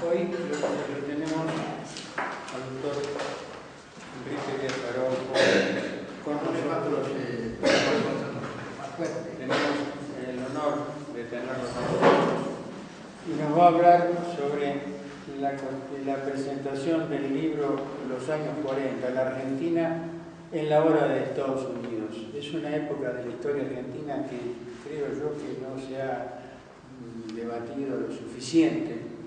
Hoy lo tenemos al doctor Enrique Díaz Araujo con nosotros. Tenemos el honor de tenerlo con nosotros y nos va a hablar sobre la presentación del libro Los años 40, la Argentina en la hora de Estados Unidos. Es una época de la historia argentina que creo yo que no se ha debatido lo suficiente,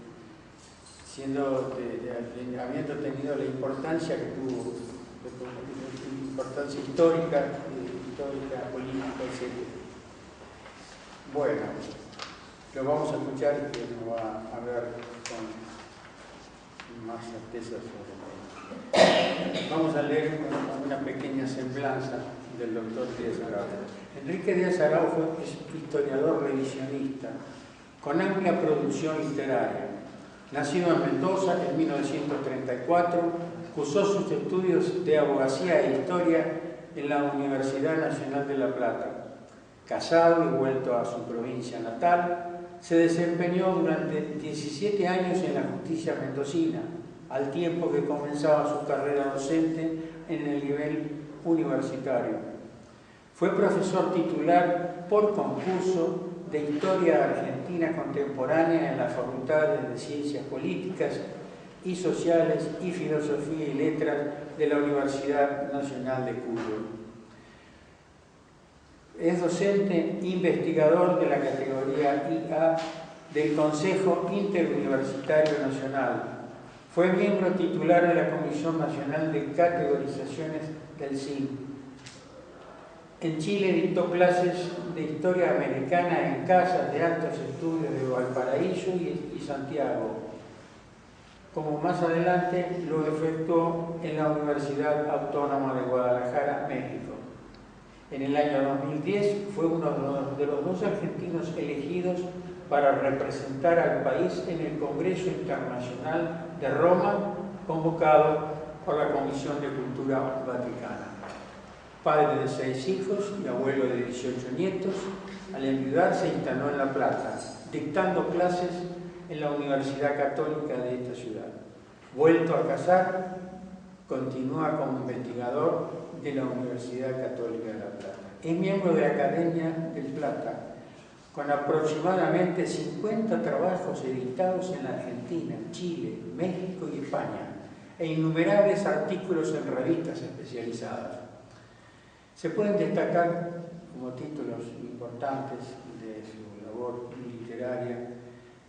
habiendo tenido la importancia que tuvo, la importancia histórica, política, etc. Bueno, lo vamos a escuchar y que nos va a hablar con más certeza sobre ello. Vamos a leer una pequeña semblanza del doctor Díaz Araujo. Enrique Díaz Araujo es historiador revisionista, con amplia producción literaria. Nacido en Mendoza en 1934, cursó sus estudios de abogacía e historia en la Universidad Nacional de La Plata. Casado y vuelto a su provincia natal, se desempeñó durante 17 años en la justicia mendocina, al tiempo que comenzaba su carrera docente en el nivel universitario. Fue profesor titular por concurso de Historia Argentina Contemporánea en las Facultades de Ciencias Políticas y Sociales y Filosofía y Letras de la Universidad Nacional de Cuyo. Es docente investigador de la categoría IA del Consejo Interuniversitario Nacional. Fue miembro titular de la Comisión Nacional de Categorizaciones del CIN. En Chile dictó clases de historia americana en casas de altos estudios de Valparaíso y Santiago, como más adelante lo efectuó en la Universidad Autónoma de Guadalajara, México. En el año 2010 fue uno de los dos argentinos elegidos para representar al país en el Congreso Internacional de Roma, convocado por la Comisión de Cultura Vaticana. Padre de 6 hijos y abuelo de 18 nietos, al enviudar se instaló en La Plata, dictando clases en la Universidad Católica de esta ciudad. Vuelto a casar, continúa como investigador de la Universidad Católica de La Plata. Es miembro de la Academia del Plata, con aproximadamente 50 trabajos editados en la Argentina, Chile, México y España, e innumerables artículos en revistas especializadas. Se pueden destacar como títulos importantes de su labor literaria: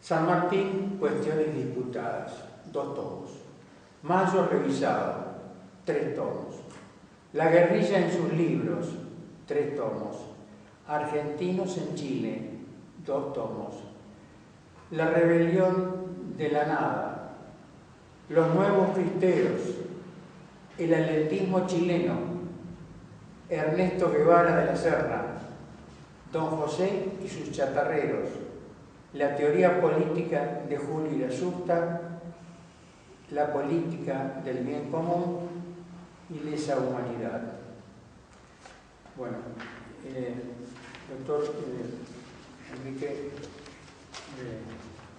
San Martín, Cuestiones Disputadas, 2 tomos. Mayo revisado, 3 tomos. La guerrilla en sus libros, 3 tomos. Argentinos en Chile, 2 tomos. La rebelión de la nada. Los nuevos cristeros. El atletismo chileno. Ernesto Guevara de la Serna, Don José y sus chatarreros, la teoría política de Julio Irasusta, la política del bien común y lesa humanidad. Bueno, doctor Enrique,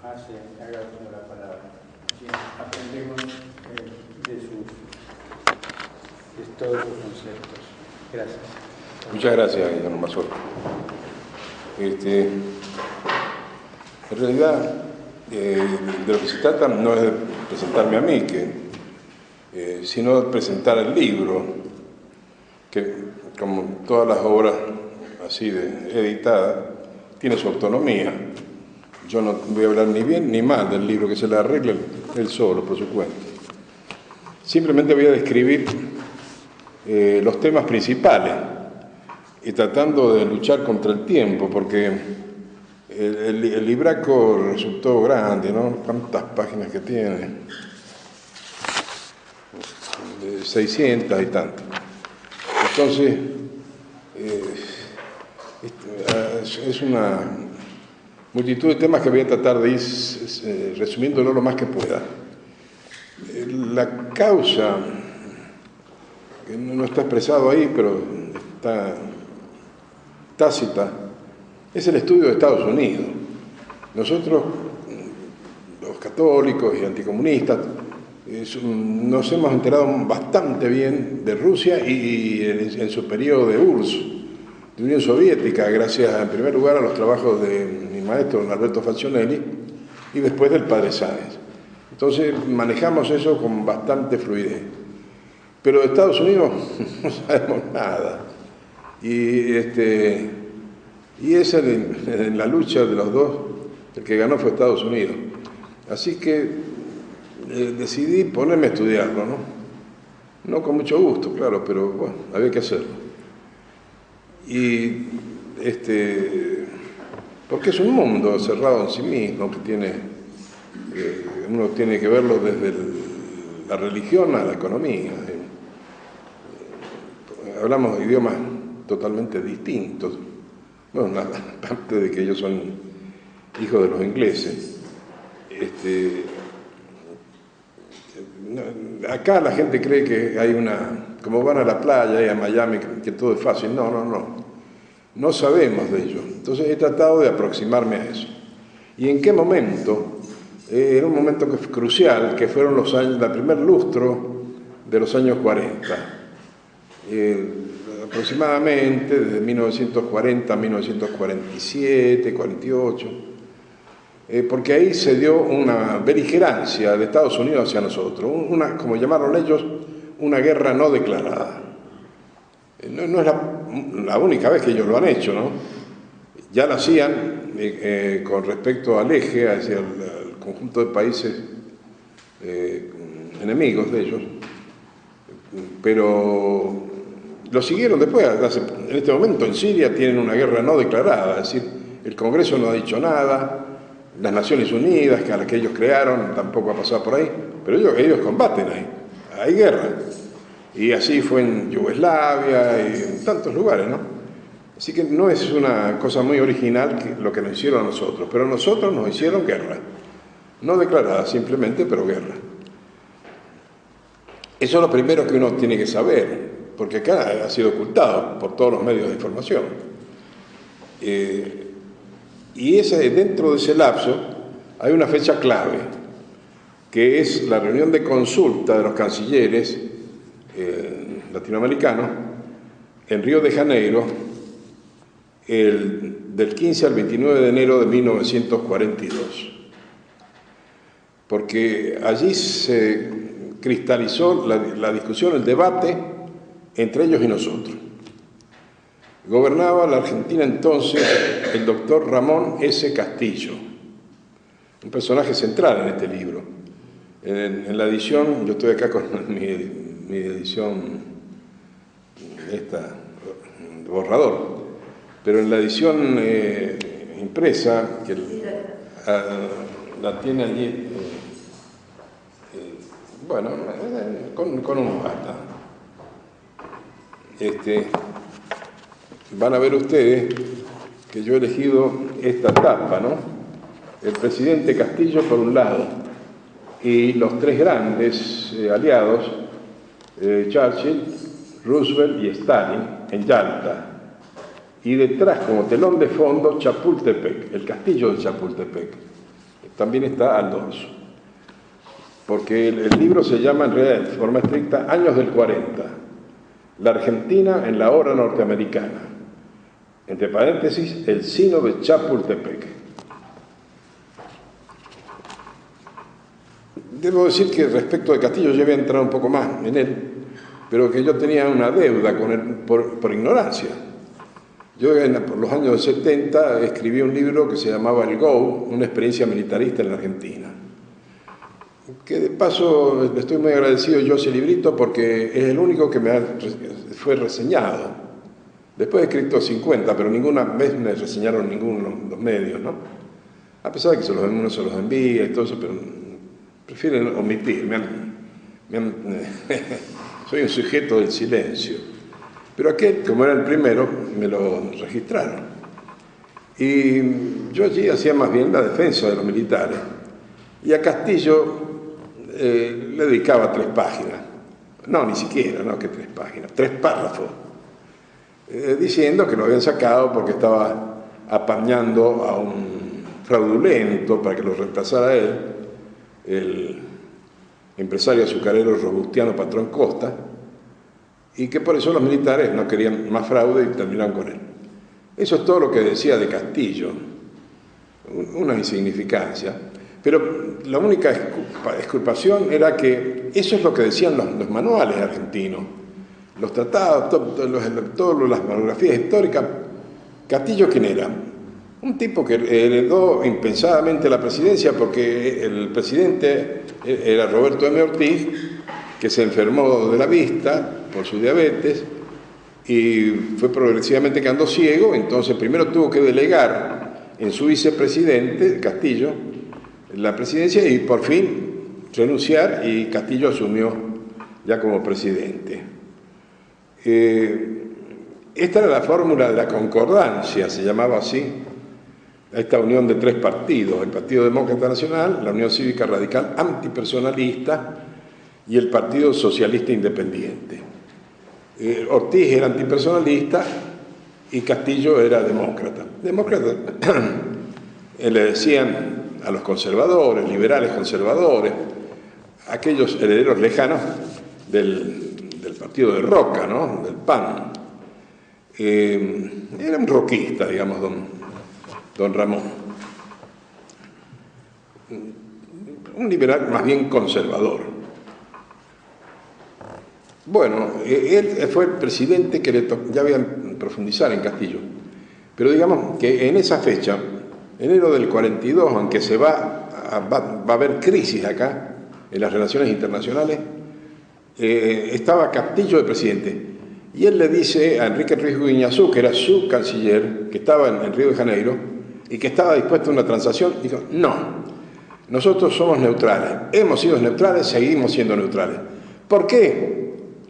haga uso la palabra. Así aprendemos de todos los conceptos. Gracias. Muchas gracias, Guillermo Mazor. En realidad, de lo que se trata no es de presentarme a mí, sino de presentar el libro, que como todas las obras así editadas, tiene su autonomía. Yo no voy a hablar ni bien ni mal del libro, que se le arregle él solo, por su cuenta. Simplemente voy a describir los temas principales y tratando de luchar contra el tiempo, porque el libraco resultó grande, ¿no? Tantas páginas que tiene, 600 y tanto. Entonces, es una multitud de temas que voy a tratar de ir resumiéndolo lo más que pueda. La causa, que no está expresado ahí, pero está tácita, es el estudio de Estados Unidos. Nosotros, los católicos y anticomunistas. Nos hemos enterado bastante bien de Rusia y en su periodo de URSS, de Unión Soviética, gracias en primer lugar a los trabajos de mi maestro don Alberto Falcionelli y después del padre Sáenz. Entonces manejamos eso con bastante fluidez. Pero de Estados Unidos no sabemos nada. Y esa en la lucha de los dos, el que ganó fue Estados Unidos. Así que decidí ponerme a estudiarlo, ¿no? No con mucho gusto, claro, pero bueno, había que hacerlo. Y porque es un mundo cerrado en sí mismo, que tiene, uno tiene que verlo desde la religión a la economía. Hablamos de idiomas totalmente distintos. Bueno, aparte de que ellos son hijos de los ingleses. Acá la gente cree que hay como van a la playa y a Miami, que todo es fácil. No. No sabemos de ello. Entonces he tratado de aproximarme a eso. ¿Y en qué momento? Era un momento crucial, que fueron los años, el primer lustro de los años 40. Aproximadamente desde 1940 a 1947, 48, porque ahí se dio una beligerancia de Estados Unidos hacia nosotros, como llamaron ellos, una guerra no declarada. No es la única vez que ellos lo han hecho, ¿no? Ya lo hacían con respecto al eje, hacia el conjunto de países enemigos de ellos, pero lo siguieron después. En este momento en Siria tienen una guerra no declarada, es decir, el Congreso no ha dicho nada, las Naciones Unidas, que a las que ellos crearon, tampoco ha pasado por ahí, pero ellos combaten ahí, hay guerra. Y así fue en Yugoslavia y en tantos lugares, ¿no? Así que no es una cosa muy original lo que nos hicieron a nosotros, pero nosotros nos hicieron guerra, no declarada simplemente, pero guerra. Eso es lo primero que uno tiene que saber, porque acá ha sido ocultado por todos los medios de información. Y dentro de ese lapso hay una fecha clave, que es la reunión de consulta de los cancilleres latinoamericanos en Río de Janeiro, del 15 al 29 de enero de 1942. Porque allí se cristalizó la discusión, el debate entre ellos y nosotros. Gobernaba la Argentina entonces el doctor Ramón S. Castillo, un personaje central en este libro. En la edición, yo estoy acá con mi edición, esta, borrador, pero en la edición impresa, que la tiene allí, bueno, con un bata. Van a ver ustedes que yo he elegido esta tapa, ¿no? El presidente Castillo por un lado y los tres grandes aliados, Churchill, Roosevelt y Stalin, en Yalta. Y detrás, como telón de fondo, Chapultepec, el castillo de Chapultepec. También está al dorso. Porque el libro se llama, en realidad, de forma estricta, Años del 40. La Argentina en la hora norteamericana. Entre paréntesis, el sino de Chapultepec. Debo decir que respecto de Castillo yo había entrado un poco más en él, pero que yo tenía una deuda con él por ignorancia. Yo por los años 70 escribí un libro que se llamaba El Go, una experiencia militarista en la Argentina. Que de paso estoy muy agradecido yo a ese librito porque es el único que fue reseñado. Después he escrito 50, pero ninguna vez me reseñaron ninguno de los medios, ¿no? A pesar de que uno se los envía y todo eso, pero prefieren omitir. Soy un sujeto del silencio. Pero aquel, como era el primero, me lo registraron. Y yo allí hacía más bien la defensa de los militares. Y a Castillo le dedicaba 3 páginas. No, ni siquiera, no que 3 páginas, 3 párrafos. Diciendo que lo habían sacado porque estaba apañando a un fraudulento para que lo reemplazara él. el empresario azucarero Robustiano Patrón Costa, y que por eso los militares no querían más fraude y terminaron con él. Eso es todo lo que decía de Castillo, una insignificancia, pero la única exculpación era que eso es lo que decían los manuales argentinos, los tratados, todas las monografías históricas. Castillo, ¿quién era? Un tipo que heredó impensadamente la presidencia porque el presidente era Roberto M. Ortiz, que se enfermó de la vista por su diabetes y fue progresivamente quedando ciego. Entonces primero tuvo que delegar en su vicepresidente, Castillo, la presidencia, y por fin renunciar, y Castillo asumió ya como presidente. Esta era la fórmula de la concordancia, se llamaba así, a esta unión de tres partidos: el Partido Demócrata Nacional, la Unión Cívica Radical Antipersonalista y el Partido Socialista Independiente. Ortiz era antipersonalista y Castillo era demócrata. Demócrata le decían a los conservadores, liberales conservadores, aquellos herederos lejanos del partido de Roca, ¿no?, del PAN. Era un roquista, digamos, don Ramón. Un liberal más bien conservador. Bueno, él fue el presidente que le tocó, ya voy a profundizar en Castillo, pero digamos que en esa fecha, enero del 42, aunque va a haber crisis acá en las relaciones internacionales, estaba Castillo de presidente, y él le dice a Enrique Ruiz Guiñazú, que era su canciller, que estaba en Río de Janeiro y que estaba dispuesto a una transacción, dijo: no, nosotros somos neutrales, hemos sido neutrales, seguimos siendo neutrales. ¿Por qué?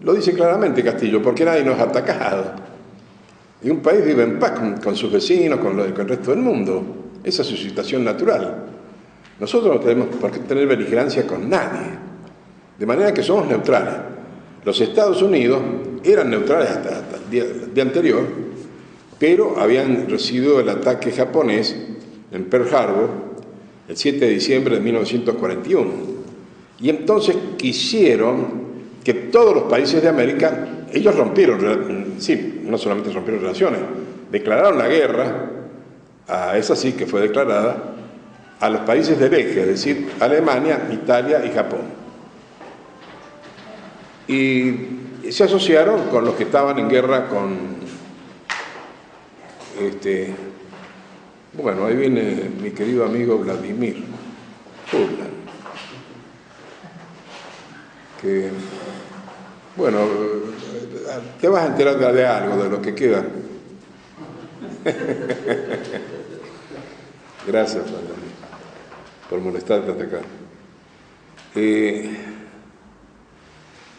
Lo dice claramente Castillo: porque nadie nos ha atacado y un país vive en paz con sus vecinos, con el resto del mundo. Esa es su situación natural. Nosotros no tenemos por qué tener beligerancia con nadie, de manera que somos neutrales. Los Estados Unidos eran neutrales hasta el día anterior, pero habían recibido el ataque japonés en Pearl Harbor el 7 de diciembre de 1941, y entonces quisieron que todos los países de América, ellos rompieron, sí, no solamente rompieron relaciones, declararon la guerra, esa sí que fue declarada, a los países del eje, es decir, Alemania, Italia y Japón. Y se asociaron con los que estaban en guerra con, bueno, ahí viene mi querido amigo Vladimir Furlan, que, bueno, te vas a enterar de algo, de lo que queda. Gracias, Vladimir, por molestarte hasta acá.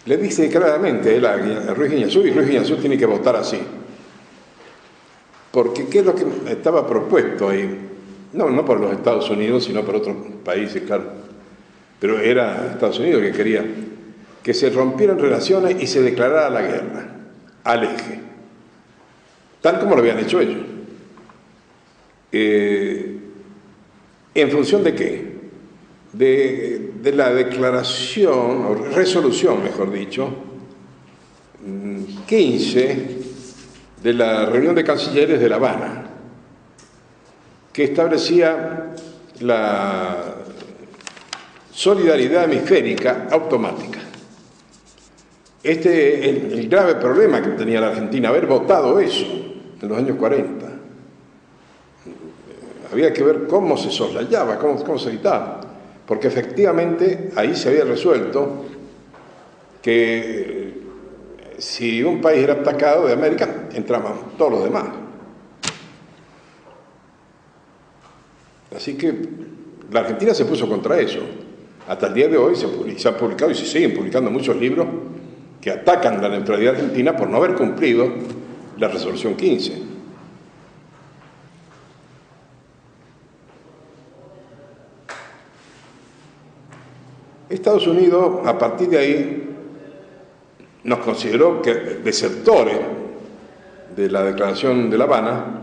Le dice claramente a Ruiz Guiñazú, y Ruiz Guiñazú tiene que votar así. Porque ¿qué es lo que estaba propuesto ahí? No por los Estados Unidos, sino por otros países, claro. Pero era Estados Unidos que quería que se rompieran relaciones y se declarara la guerra al eje, tal como lo habían hecho ellos. ¿En función de qué? De la declaración, o resolución, mejor dicho, 15 de la reunión de cancilleres de La Habana, que establecía la solidaridad hemisférica automática. El grave problema que tenía la Argentina, haber votado eso en los años 40. Había que ver cómo se soslayaba, cómo se evitaba, porque efectivamente ahí se había resuelto que si un país era atacado de América, entraban todos los demás. Así que la Argentina se puso contra eso. Hasta el día de hoy se han publicado y se siguen publicando muchos libros que atacan la neutralidad argentina por no haber cumplido la resolución 15. Estados Unidos, a partir de ahí, nos consideró que desertores de la Declaración de La Habana,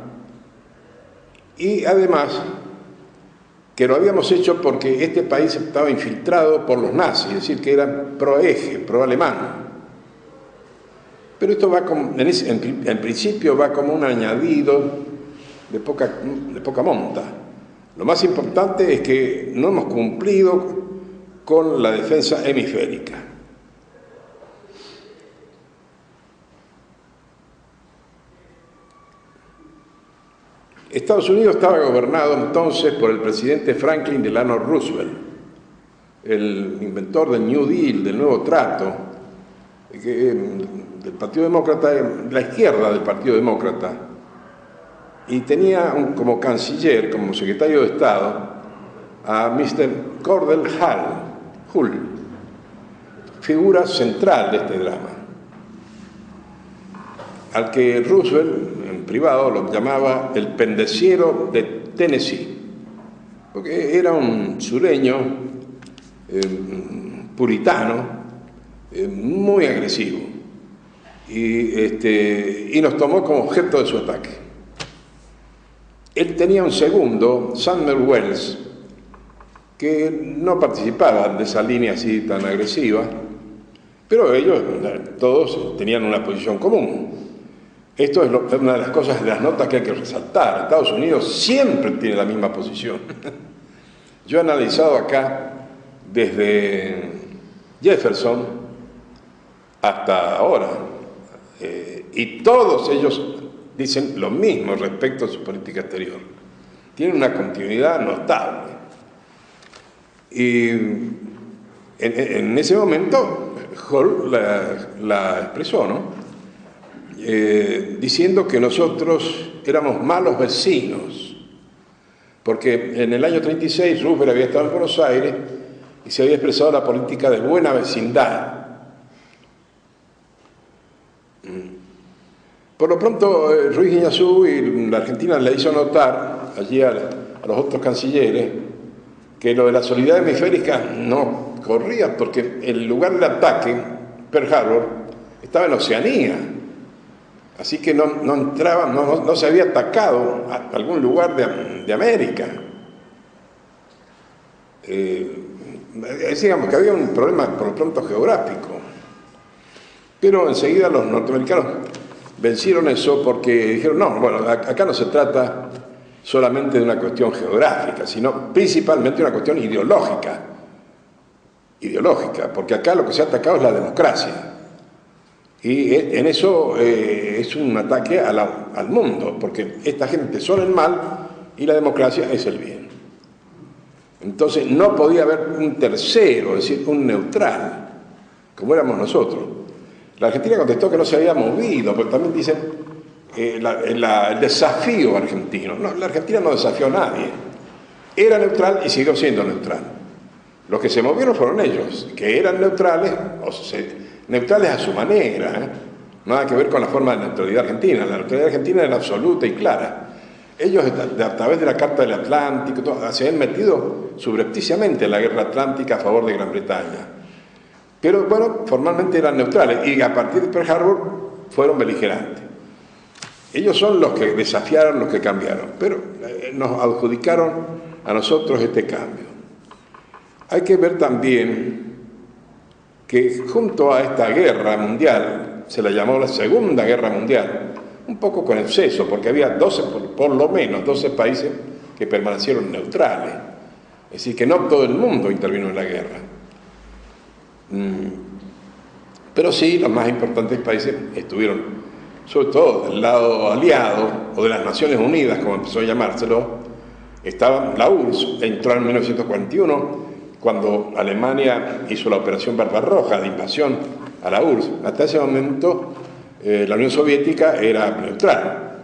y además que lo habíamos hecho porque este país estaba infiltrado por los nazis, es decir, que era pro-eje, pro-alemán. Pero esto va como, en principio va como un añadido de poca monta. Lo más importante es que no hemos cumplido con la defensa hemisférica. Estados Unidos estaba gobernado entonces por el presidente Franklin Delano Roosevelt, el inventor del New Deal, del Nuevo Trato, del Partido Demócrata, de la izquierda del Partido Demócrata, y tenía como canciller, como secretario de Estado, a Mr. Cordell Hull, figura central de este drama, al que Roosevelt en privado lo llamaba el pendenciero de Tennessee, porque era un sureño puritano, muy agresivo, y nos tomó como objeto de su ataque. Él tenía un segundo, Sumner Welles, que no participaban de esa línea así tan agresiva, pero ellos todos tenían una posición común. Esto es una de las cosas, de las notas que hay que resaltar. Estados Unidos siempre tiene la misma posición. Yo he analizado acá desde Jefferson hasta ahora, y todos ellos dicen lo mismo respecto a su política exterior. Tienen una continuidad notable. Y en ese momento Hull la expresó, ¿no? Diciendo que nosotros éramos malos vecinos, porque en el año 36 Roosevelt había estado en Buenos Aires y se había expresado la política de buena vecindad. Por lo pronto, Ruiz Guiñazú y la Argentina le hizo notar allí a los otros cancilleres que lo de la solidaridad hemisférica no corría, porque el lugar del ataque, Pearl Harbor, estaba en Oceanía. Así que no entraba, no se había atacado a algún lugar de América. Digamos que había un problema por lo pronto geográfico. Pero enseguida los norteamericanos vencieron eso porque dijeron, no, bueno, acá no se trata solamente de una cuestión geográfica, sino principalmente una cuestión ideológica, porque acá lo que se ha atacado es la democracia. Y en eso es un ataque al mundo, porque esta gente son el mal y la democracia es el bien. Entonces no podía haber un tercero, es decir, un neutral, como éramos nosotros. La Argentina contestó que no se había movido, pero también dicen el desafío argentino. No, la Argentina no desafió a nadie. Era neutral y siguió siendo neutral. Los que se movieron fueron ellos, que eran neutrales, neutrales a su manera, nada que ver con la forma de neutralidad argentina. La neutralidad argentina era absoluta y clara. Ellos, a través de la Carta del Atlántico, se habían metido subrepticiamente en la guerra atlántica a favor de Gran Bretaña. Pero, bueno, formalmente eran neutrales y a partir de Pearl Harbor fueron beligerantes. Ellos son los que desafiaron, los que cambiaron, pero nos adjudicaron a nosotros este cambio. Hay que ver también que junto a esta guerra mundial, se la llamó la Segunda Guerra Mundial, un poco con exceso, porque había por lo menos 12 países que permanecieron neutrales. Es decir, que no todo el mundo intervino en la guerra. Pero sí, los más importantes países estuvieron, sobre todo del lado aliado, o de las Naciones Unidas, como empezó a llamárselo. Estaba la URSS, entró en 1941, cuando Alemania hizo la operación Barbarroja de invasión a la URSS. Hasta ese momento la Unión Soviética era neutral.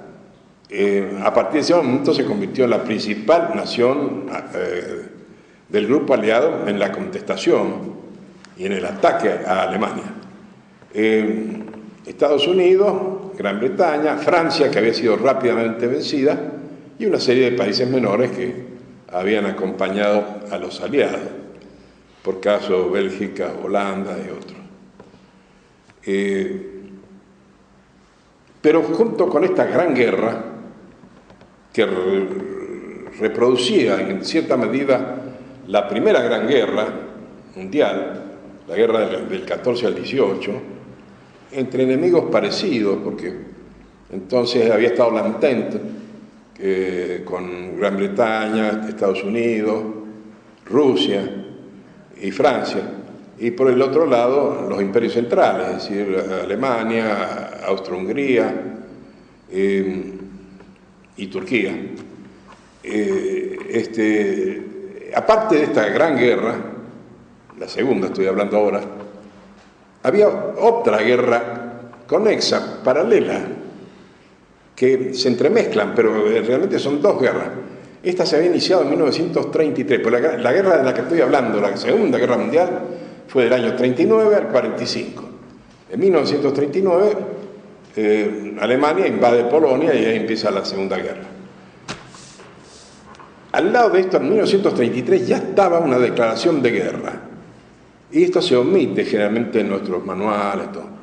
A partir de ese momento se convirtió en la principal nación del grupo aliado en la contestación y en el ataque a Alemania. Estados Unidos, Gran Bretaña, Francia, que había sido rápidamente vencida, y una serie de países menores que habían acompañado a los aliados, por caso Bélgica, Holanda y otros. Pero junto con esta gran guerra, que reproducía en cierta medida la primera gran guerra mundial, la guerra del 14 al 18, entre enemigos parecidos, porque entonces había estado la Entente con Gran Bretaña, Estados Unidos, Rusia y Francia, y por el otro lado los imperios centrales, es decir, Alemania, Austro-Hungría y Turquía. Aparte de esta gran guerra, la segunda estoy hablando ahora, había otra guerra conexa, paralela, que se entremezclan, pero realmente son dos guerras. Esta se había iniciado en 1933, pues la guerra de la que estoy hablando, la Segunda Guerra Mundial, fue del año 39 al 45. En 1939, Alemania invade Polonia y ahí empieza la Segunda Guerra. Al lado de esto, en 1933 ya estaba una declaración de guerra. Y esto se omite generalmente en nuestros manuales. Todo.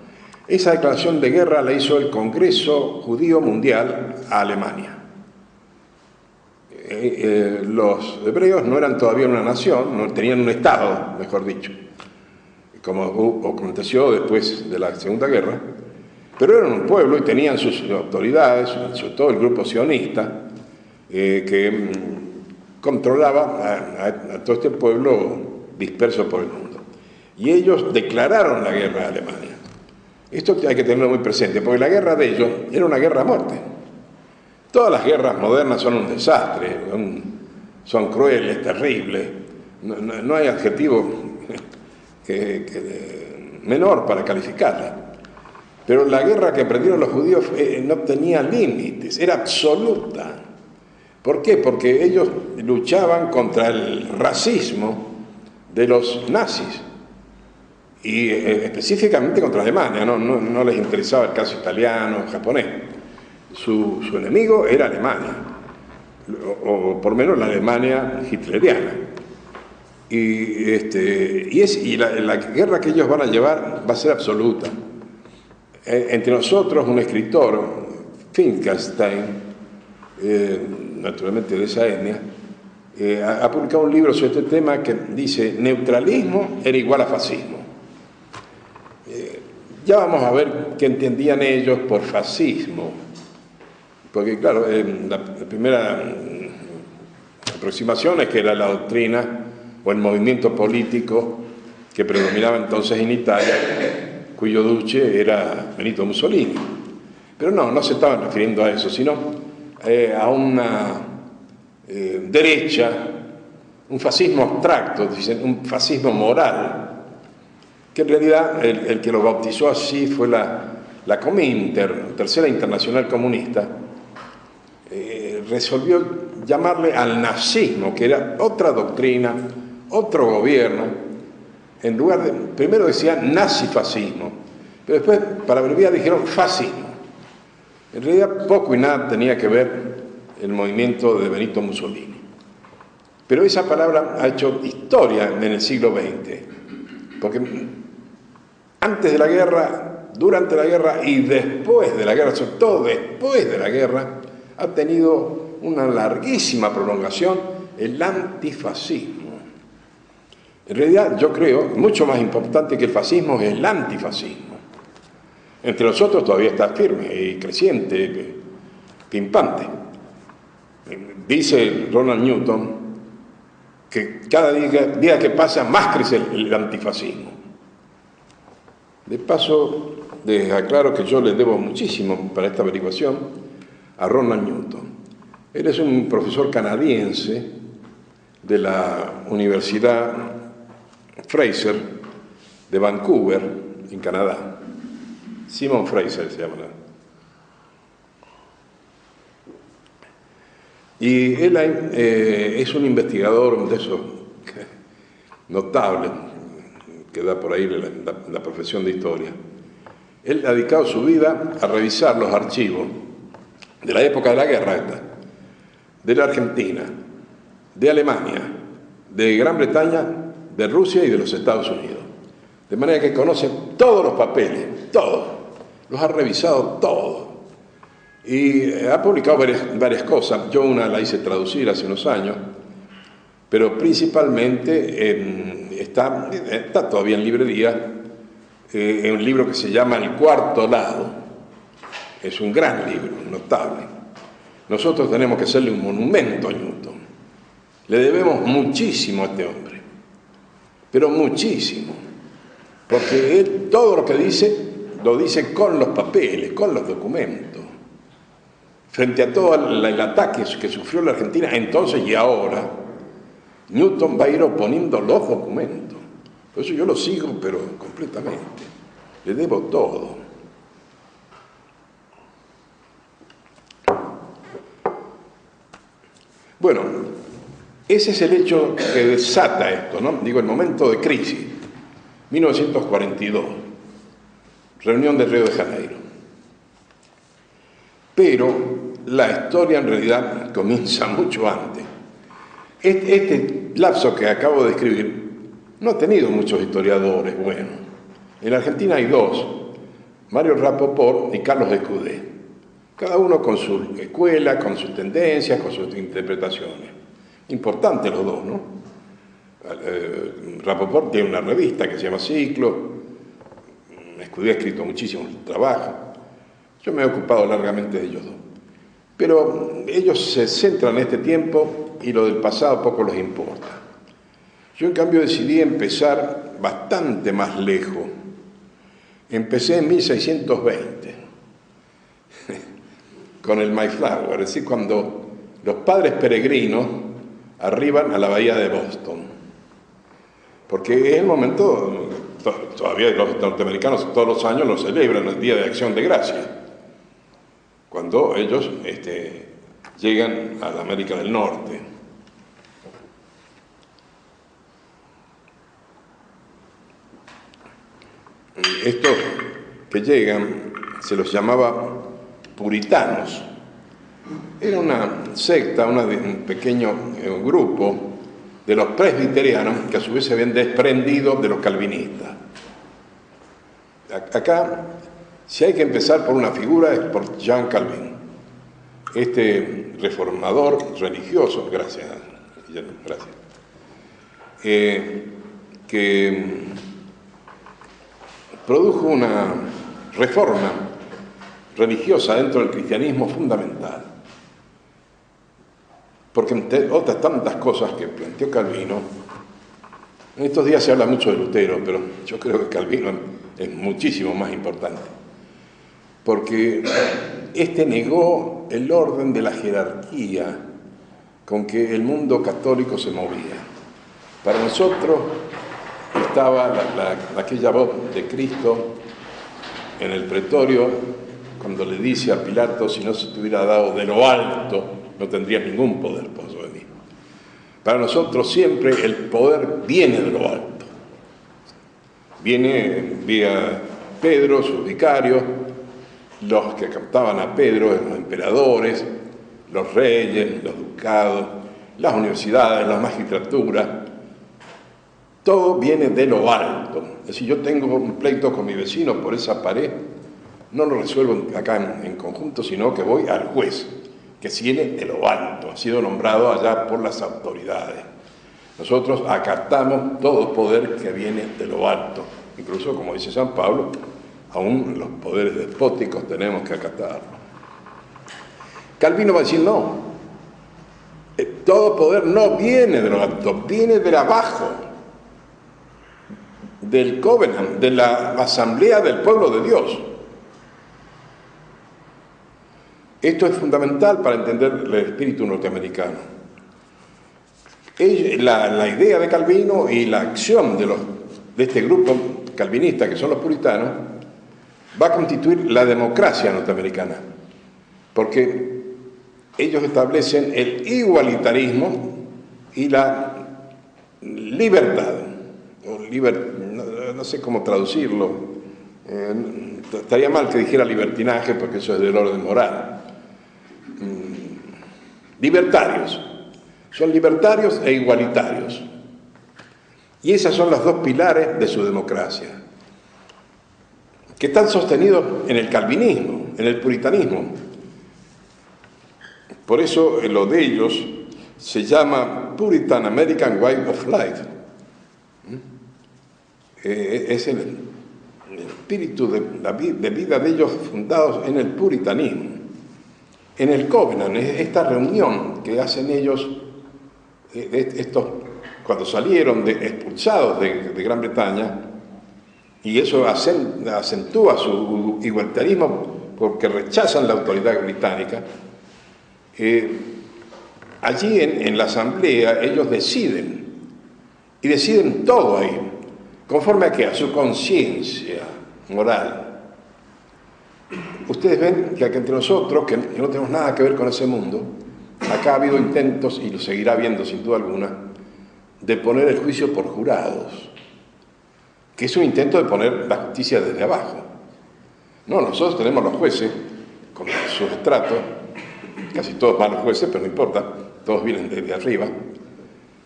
Esa declaración de guerra la hizo el Congreso Judío Mundial a Alemania. Los hebreos no eran todavía una nación, no tenían un Estado, mejor dicho, como aconteció después de la Segunda Guerra, pero eran un pueblo y tenían sus autoridades, sobre todo el grupo sionista, que controlaba a todo este pueblo disperso por el mundo. Y ellos declararon la guerra a Alemania. Esto hay que tenerlo muy presente, porque la guerra de ellos era una guerra a muerte. Todas las guerras modernas son un desastre, son crueles, terribles. No hay adjetivo menor para calificarla. Pero la guerra que aprendieron los judíos no tenía límites, era absoluta. ¿Por qué? Porque ellos luchaban contra el racismo de los nazis y específicamente contra Alemania, no les interesaba el caso italiano o japonés. Su enemigo era Alemania, o por lo menos la Alemania hitleriana. Y la guerra que ellos van a llevar va a ser absoluta. Entre nosotros, un escritor, Finkelstein, naturalmente de esa etnia, ha publicado un libro sobre este tema que dice: neutralismo era igual a fascismo. Ya vamos a ver qué entendían ellos por fascismo, porque claro, la primera aproximación es que era la doctrina o el movimiento político que predominaba entonces en Italia, cuyo duce era Benito Mussolini. Pero no se estaban refiriendo a eso, sino a una derecha, un fascismo abstracto, un fascismo moral, que en realidad el que lo bautizó así fue la Cominter, Tercera Internacional Comunista, resolvió llamarle al nazismo, que era otra doctrina, otro gobierno. En lugar de, primero decía nazifascismo, pero después, para abreviar, dijeron fascismo. En realidad, poco y nada tenía que ver el movimiento de Benito Mussolini. Pero esa palabra ha hecho historia en el siglo XX, porque antes de la guerra, durante la guerra y después de la guerra, sobre todo después de la guerra, ha tenido una larguísima prolongación el antifascismo. En realidad, yo creo, mucho más importante que el fascismo es el antifascismo. Entre nosotros todavía está firme y creciente, pimpante. Dice Ronald Newton que cada día que pasa más crece el antifascismo. De paso, les aclaro que yo le debo muchísimo para esta averiguación a Ronald Newton. Él es un profesor canadiense de la Universidad Fraser de Vancouver, en Canadá. Simon Fraser se llama. Y él es un investigador de esos notables que da por ahí la profesión de historia. Él ha dedicado su vida a revisar los archivos de la época de la guerra de la Argentina, de Alemania, de Gran Bretaña, de Rusia y de los Estados Unidos. De manera que conoce todos los papeles, todos. Los ha revisado todos. Y ha publicado varias cosas. Yo una la hice traducir hace unos años, pero principalmente está todavía en librería, en un libro que se llama El Cuarto Lado. Es un gran libro, notable. Nosotros tenemos que hacerle un monumento a Newton. Le debemos muchísimo a este hombre, pero muchísimo, porque él todo lo que dice, lo dice con los papeles, con los documentos. Frente a todo el ataque que sufrió la Argentina entonces y ahora, Newton va a ir oponiendo los documentos. Por eso yo lo sigo, pero completamente. Le debo todo. Bueno, ese es el hecho que desata esto, ¿no? Digo, el momento de crisis, 1942, reunión de Río de Janeiro. Pero la historia en realidad comienza mucho antes. Este lapso que acabo de describir no ha tenido muchos historiadores buenos. En la Argentina hay dos, Mario Rapoport y Carlos Escudé, cada uno con su escuela, con sus tendencias, con sus interpretaciones. Importantes los dos, ¿no? Rapoport tiene una revista que se llama Ciclo, Escudé ha escrito muchísimos trabajos. Yo me he ocupado largamente de ellos dos. Pero ellos se centran en este tiempo y lo del pasado poco les importa. Yo, en cambio, decidí empezar bastante más lejos. Empecé en 1620, con el Mayflower, es decir, cuando los padres peregrinos arriban a la bahía de Boston. Porque es el momento, todavía los norteamericanos todos los años lo celebran, el Día de Acción de Gracias, cuando ellos llegan a la América del Norte. Estos que llegan se los llamaba puritanos. Era una secta, un pequeño grupo de los presbiterianos que a su vez se habían desprendido de los calvinistas. Acá, si hay que empezar por una figura, es por Jean Calvin, este reformador religioso, gracias, que produjo una reforma religiosa dentro del cristianismo fundamental. Porque entre otras tantas cosas que planteó Calvino, en estos días se habla mucho de Lutero, pero yo creo que Calvino es muchísimo más importante. Porque negó el orden de la jerarquía con que el mundo católico se movía. Para nosotros estaba aquella voz de Cristo en el pretorio cuando le dice a Pilato: si no se te hubiera dado de lo alto, no tendrías ningún poder sobre mí. Para nosotros siempre el poder viene de lo alto. Viene vía Pedro, sus vicarios, los que captaban a Pedro, los emperadores, los reyes, los ducados, las universidades, la magistratura. Todo viene de lo alto. Es decir, yo tengo un pleito con mi vecino por esa pared, no lo resuelvo acá en conjunto, sino que voy al juez, que viene de lo alto, ha sido nombrado allá por las autoridades. Nosotros acatamos todo poder que viene de lo alto. Incluso, como dice San Pablo, aún los poderes despóticos tenemos que acatarlos. Calvino va a decir: no, todo poder no viene de lo alto, viene de abajo, del Covenant, de la asamblea del pueblo de Dios. Esto es fundamental para entender el espíritu norteamericano. La idea de Calvino y la acción de este grupo calvinista, que son los puritanos, va a constituir la democracia norteamericana, porque ellos establecen el igualitarismo y la libertad, no sé cómo traducirlo, estaría mal que dijera libertinaje porque eso es del orden moral. Libertarios, son libertarios e igualitarios, y esos son los dos pilares de su democracia, que están sostenidos en el calvinismo, en el puritanismo, Por eso lo de ellos se llama Puritan American Way of Life. Es el espíritu de vida de ellos fundados en el puritanismo. En el Covenant, esta reunión que hacen ellos, estos, cuando salieron expulsados de Gran Bretaña, y eso acentúa su igualitarismo porque rechazan la autoridad británica, allí en la asamblea ellos deciden, y deciden todo ahí, conforme a qué, a su conciencia moral. Ustedes ven que aquí entre nosotros, que no tenemos nada que ver con ese mundo, acá ha habido intentos, y lo seguirá habiendo sin duda alguna, de poner el juicio por jurados, que es un intento de poner la justicia desde abajo. No, nosotros tenemos los jueces, con sus estratos, casi todos malos jueces, pero no importa, todos vienen desde arriba.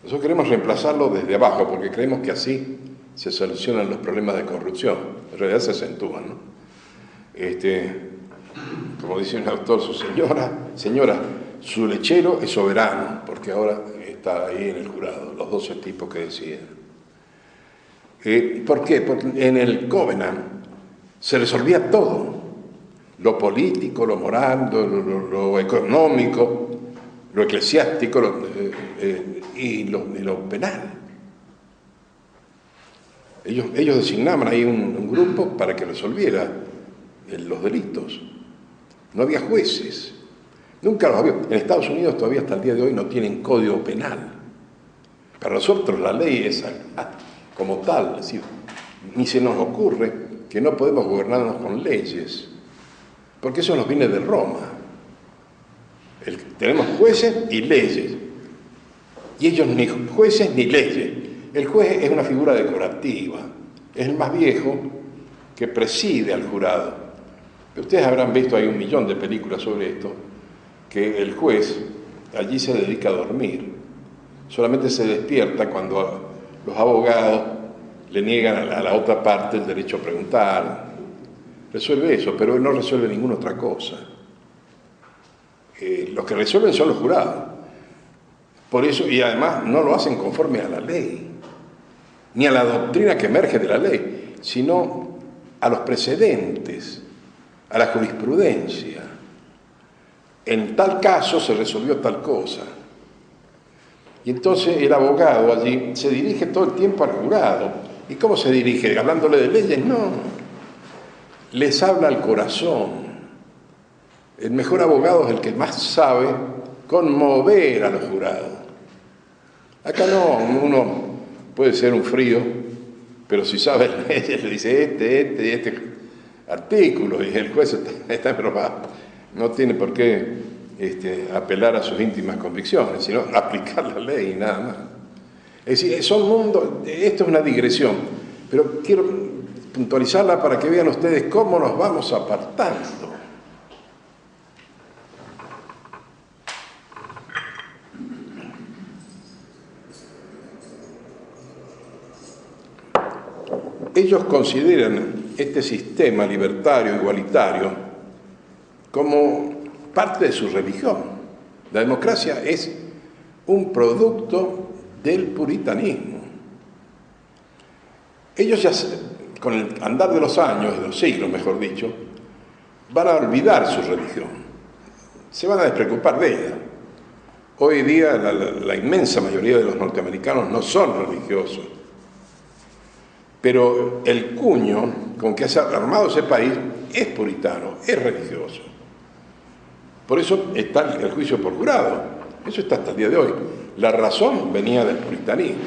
Nosotros queremos reemplazarlo desde abajo, porque creemos que así se solucionan los problemas de corrupción. En realidad se acentúan, ¿no? Como dice un autor, su señora, su lechero es soberano, porque ahora está ahí en el jurado, los 12 tipos que deciden. ¿Por qué? Porque en el Covenant se resolvía todo, lo político, lo moral, lo económico, lo eclesiástico y lo penal. Ellos designaban ahí un grupo para que resolviera los delitos. No había jueces, nunca los había. En Estados Unidos todavía hasta el día de hoy no tienen código penal. Para nosotros la ley es como tal, es decir, ni se nos ocurre que no podemos gobernarnos con leyes, porque eso nos viene de Roma. Tenemos jueces y leyes, y ellos ni jueces ni leyes. El juez es una figura decorativa, es el más viejo que preside al jurado. Ustedes habrán visto, hay 1 millón de películas sobre esto, que el juez allí se dedica a dormir. Solamente se despierta cuando los abogados le niegan a la otra parte el derecho a preguntar. Resuelve eso, pero no resuelve ninguna otra cosa. Los que resuelven son los jurados. Por eso, y además no lo hacen conforme a la ley, ni a la doctrina que emerge de la ley, sino a los precedentes, a la jurisprudencia. En tal caso se resolvió tal cosa. Y entonces el abogado allí se dirige todo el tiempo al jurado. ¿Y cómo se dirige? ¿Hablándole de leyes? No. Les habla al corazón. El mejor abogado es el que más sabe conmover a los jurados. Acá no, uno puede ser un frío, pero si sabe leyes le dice este artículo, y el juez está bromado. No tiene por qué apelar a sus íntimas convicciones, sino aplicar la ley y nada más. Es decir, son mundos, esto es una digresión, pero quiero puntualizarla para que vean ustedes cómo nos vamos apartando. Ellos consideran este sistema libertario, igualitario, como parte de su religión. La democracia es un producto del puritanismo. Ellos ya, con el andar de los años, de los siglos mejor dicho, van a olvidar su religión. Se van a despreocupar de ella. Hoy día la inmensa mayoría de los norteamericanos no son religiosos. Pero el cuño con que se ha armado ese país es puritano, es religioso. Por eso está el juicio por jurado. Eso está hasta el día de hoy. La razón venía del puritanismo.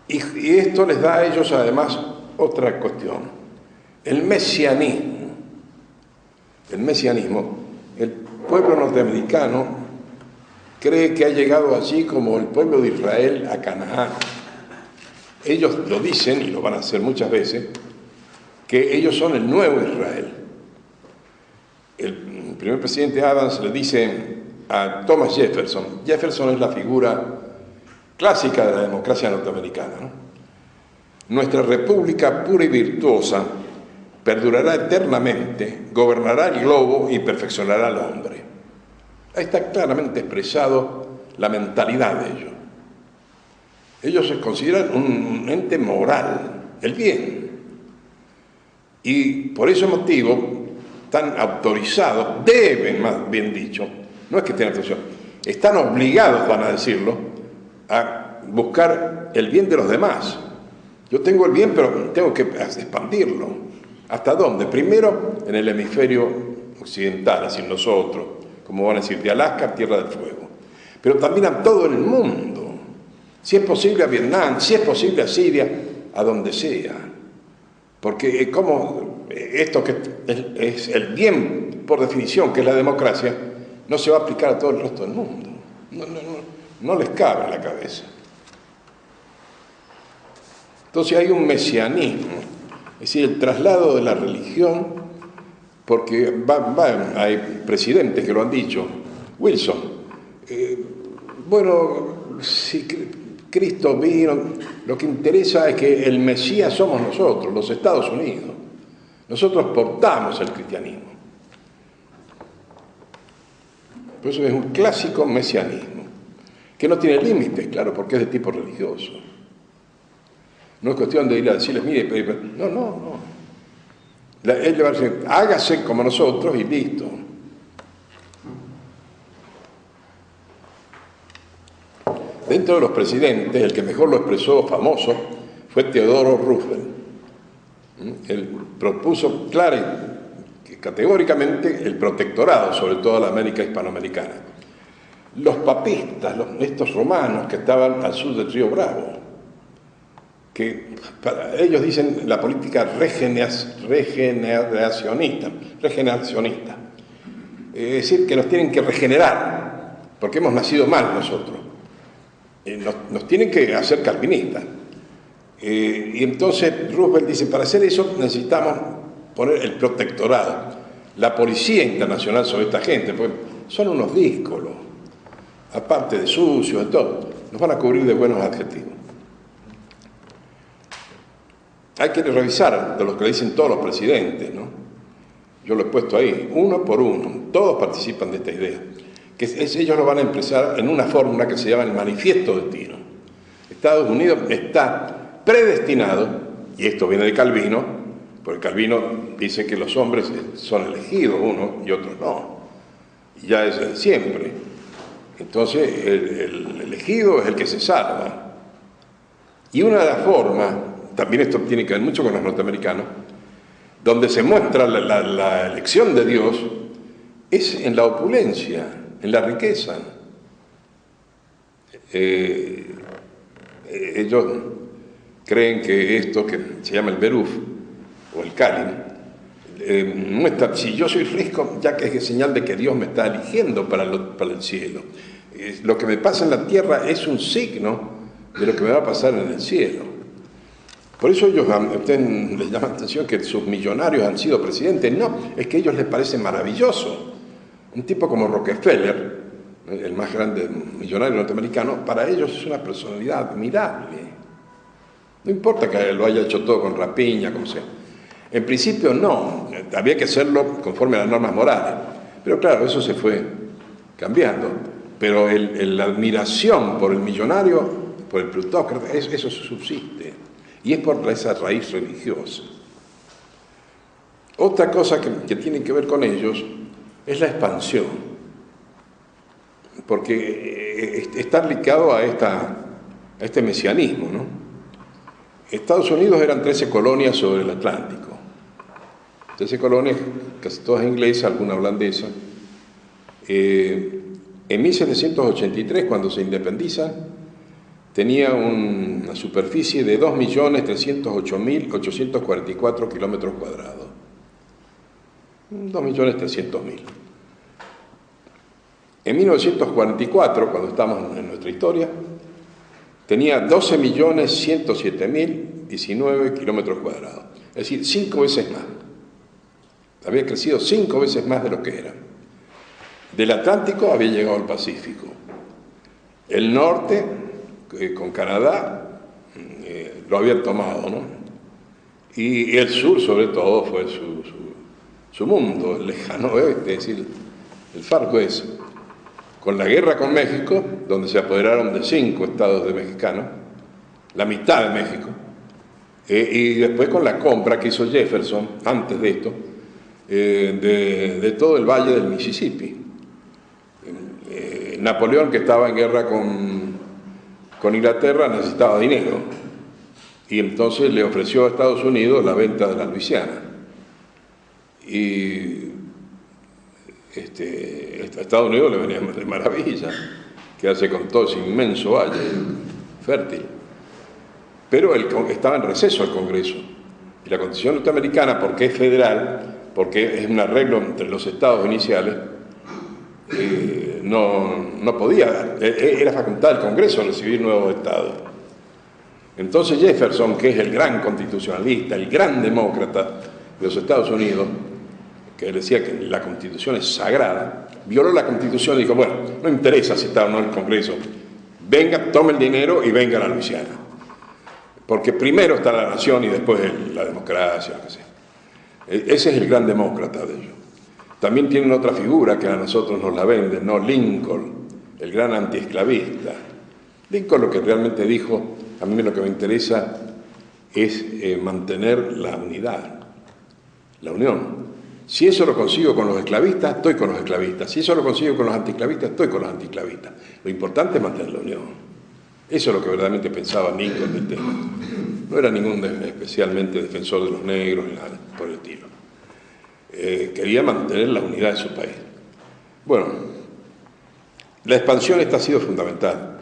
Y esto les da a ellos además otra cuestión. El mesianismo. El mesianismo. El pueblo norteamericano cree que ha llegado allí como el pueblo de Israel a Canaán. Ellos lo dicen, y lo van a hacer muchas veces, que ellos son el nuevo Israel. El primer presidente Adams le dice a Thomas Jefferson, Jefferson es la figura clásica de la democracia norteamericana, ¿no? Nuestra república pura y virtuosa perdurará eternamente, gobernará el globo y perfeccionará al hombre. Ahí está claramente expresado la mentalidad de ellos. Ellos se consideran un ente moral, el bien. Y por ese motivo, están autorizados, deben, más bien dicho, no es que estén autorizados, están obligados, van a decirlo, a buscar el bien de los demás. Yo tengo el bien, pero tengo que expandirlo. ¿Hasta dónde? Primero en el hemisferio occidental, así nosotros, como van a decir, de Alaska a Tierra del Fuego. Pero también a todo el mundo. Si es posible a Vietnam, si es posible a Siria, a donde sea. Porque como esto que es el bien, por definición, que es la democracia, no se va a aplicar a todo el resto del mundo. No les cabe en la cabeza. Entonces hay un mesianismo, es decir, el traslado de la religión, porque hay presidentes que lo han dicho. Wilson, si Cristo vino, lo que interesa es que el Mesías somos nosotros, los Estados Unidos. Nosotros portamos el cristianismo. Por eso es un clásico mesianismo, que no tiene límites, claro, porque es de tipo religioso. No es cuestión de ir a decirles, mire, no. Él le va a decir, hágase como nosotros y listo. Dentro de los presidentes, el que mejor lo expresó, famoso, fue Theodore Roosevelt. Él propuso clara y categóricamente el protectorado sobre toda la América hispanoamericana. Los papistas, estos romanos que estaban al sur del río Bravo, que para ellos dicen la política regeneracionista, es decir, que nos tienen que regenerar, porque hemos nacido mal nosotros, nos tienen que hacer calvinistas. Y entonces Roosevelt dice, para hacer eso necesitamos poner el protectorado, la policía internacional sobre esta gente, porque son unos díscolos, aparte de sucios, de todo, nos van a cubrir de buenos adjetivos. Hay que revisar de lo que le dicen todos los presidentes, ¿no? Yo lo he puesto ahí, uno por uno, todos participan de esta idea, que ellos lo van a empezar en una fórmula que se llama el Manifiesto de Tiro. Estados Unidos está predestinado, y esto viene de Calvino, porque Calvino dice que los hombres son elegidos unos y otros no, y ya es siempre. Entonces el elegido es el que se salva. Y una de las formas, también esto tiene que ver mucho con los norteamericanos, donde se muestra la elección de Dios, es en la opulencia, en la riqueza. Ellos creen que esto que se llama el Beruf o el Kalim muestra, si yo soy rico, ya que es señal de que Dios me está eligiendo para el cielo. Lo que me pasa en la tierra es un signo de lo que me va a pasar en el cielo. Por eso ellos, a ustedes les llama la atención que sus millonarios han sido presidentes. No, es que a ellos les parece maravilloso. Un tipo como Rockefeller, el más grande millonario norteamericano, para ellos es una personalidad admirable. No importa que lo haya hecho todo con rapiña, como sea. En principio no, había que hacerlo conforme a las normas morales. Pero claro, eso se fue cambiando. Pero la admiración por el millonario, por el plutócrata, eso subsiste. Y es por esa raíz religiosa. Otra cosa que tiene que ver con ellos es la expansión. Porque está ligado a este mesianismo, ¿no? Estados Unidos eran 13 colonias sobre el Atlántico. 13 colonias, casi todas inglesas, alguna holandesa. En 1783, cuando se independizan, tenía una superficie de 2.308.844 kilómetros cuadrados. 2.300.000. En 1944, cuando estamos en nuestra historia, tenía 12.107.019 kilómetros cuadrados. Es decir, 5 veces más. Había crecido 5 veces más de lo que era. Del Atlántico había llegado al Pacífico. El norte, con Canadá, lo había tomado, ¿no? Y el sur, sobre todo, fue su mundo, el lejano oeste, es decir, el Far West, con la guerra con México, donde se apoderaron de 5 estados de mexicanos, la mitad de México, y después con la compra que hizo Jefferson, antes de esto, de todo el valle del Mississippi. Napoleón, que estaba en guerra con Inglaterra, necesitaba dinero, y entonces le ofreció a Estados Unidos la venta de la Luisiana. Y a Estados Unidos le venía de maravilla quedarse con todo ese inmenso valle fértil. Pero estaba en receso el Congreso. Y la Constitución norteamericana, porque es federal, porque es un arreglo entre los estados iniciales, no podía, era facultad del Congreso recibir nuevos estados. Entonces Jefferson, que es el gran constitucionalista, el gran demócrata de los Estados Unidos, que decía que la Constitución es sagrada, violó la Constitución y dijo, bueno, no interesa si está o no el Congreso, venga, tome el dinero y venga a la Luisiana. Porque primero está la nación y después la democracia, lo que sea. Ese es el gran demócrata de ellos. También tienen otra figura que a nosotros nos la venden, ¿no? Lincoln, el gran antiesclavista. Lincoln lo que realmente dijo, a mí lo que me interesa es mantener la unidad, la unión. Si eso lo consigo con los esclavistas, estoy con los esclavistas. Si eso lo consigo con los antiesclavistas, estoy con los antiesclavistas. Lo importante es mantener la unión. Eso es lo que verdaderamente pensaba Lincoln del tema. No era ningún especialmente defensor de los negros ni nada por el estilo. Quería mantener la unidad de su país. Bueno, la expansión esta ha sido fundamental.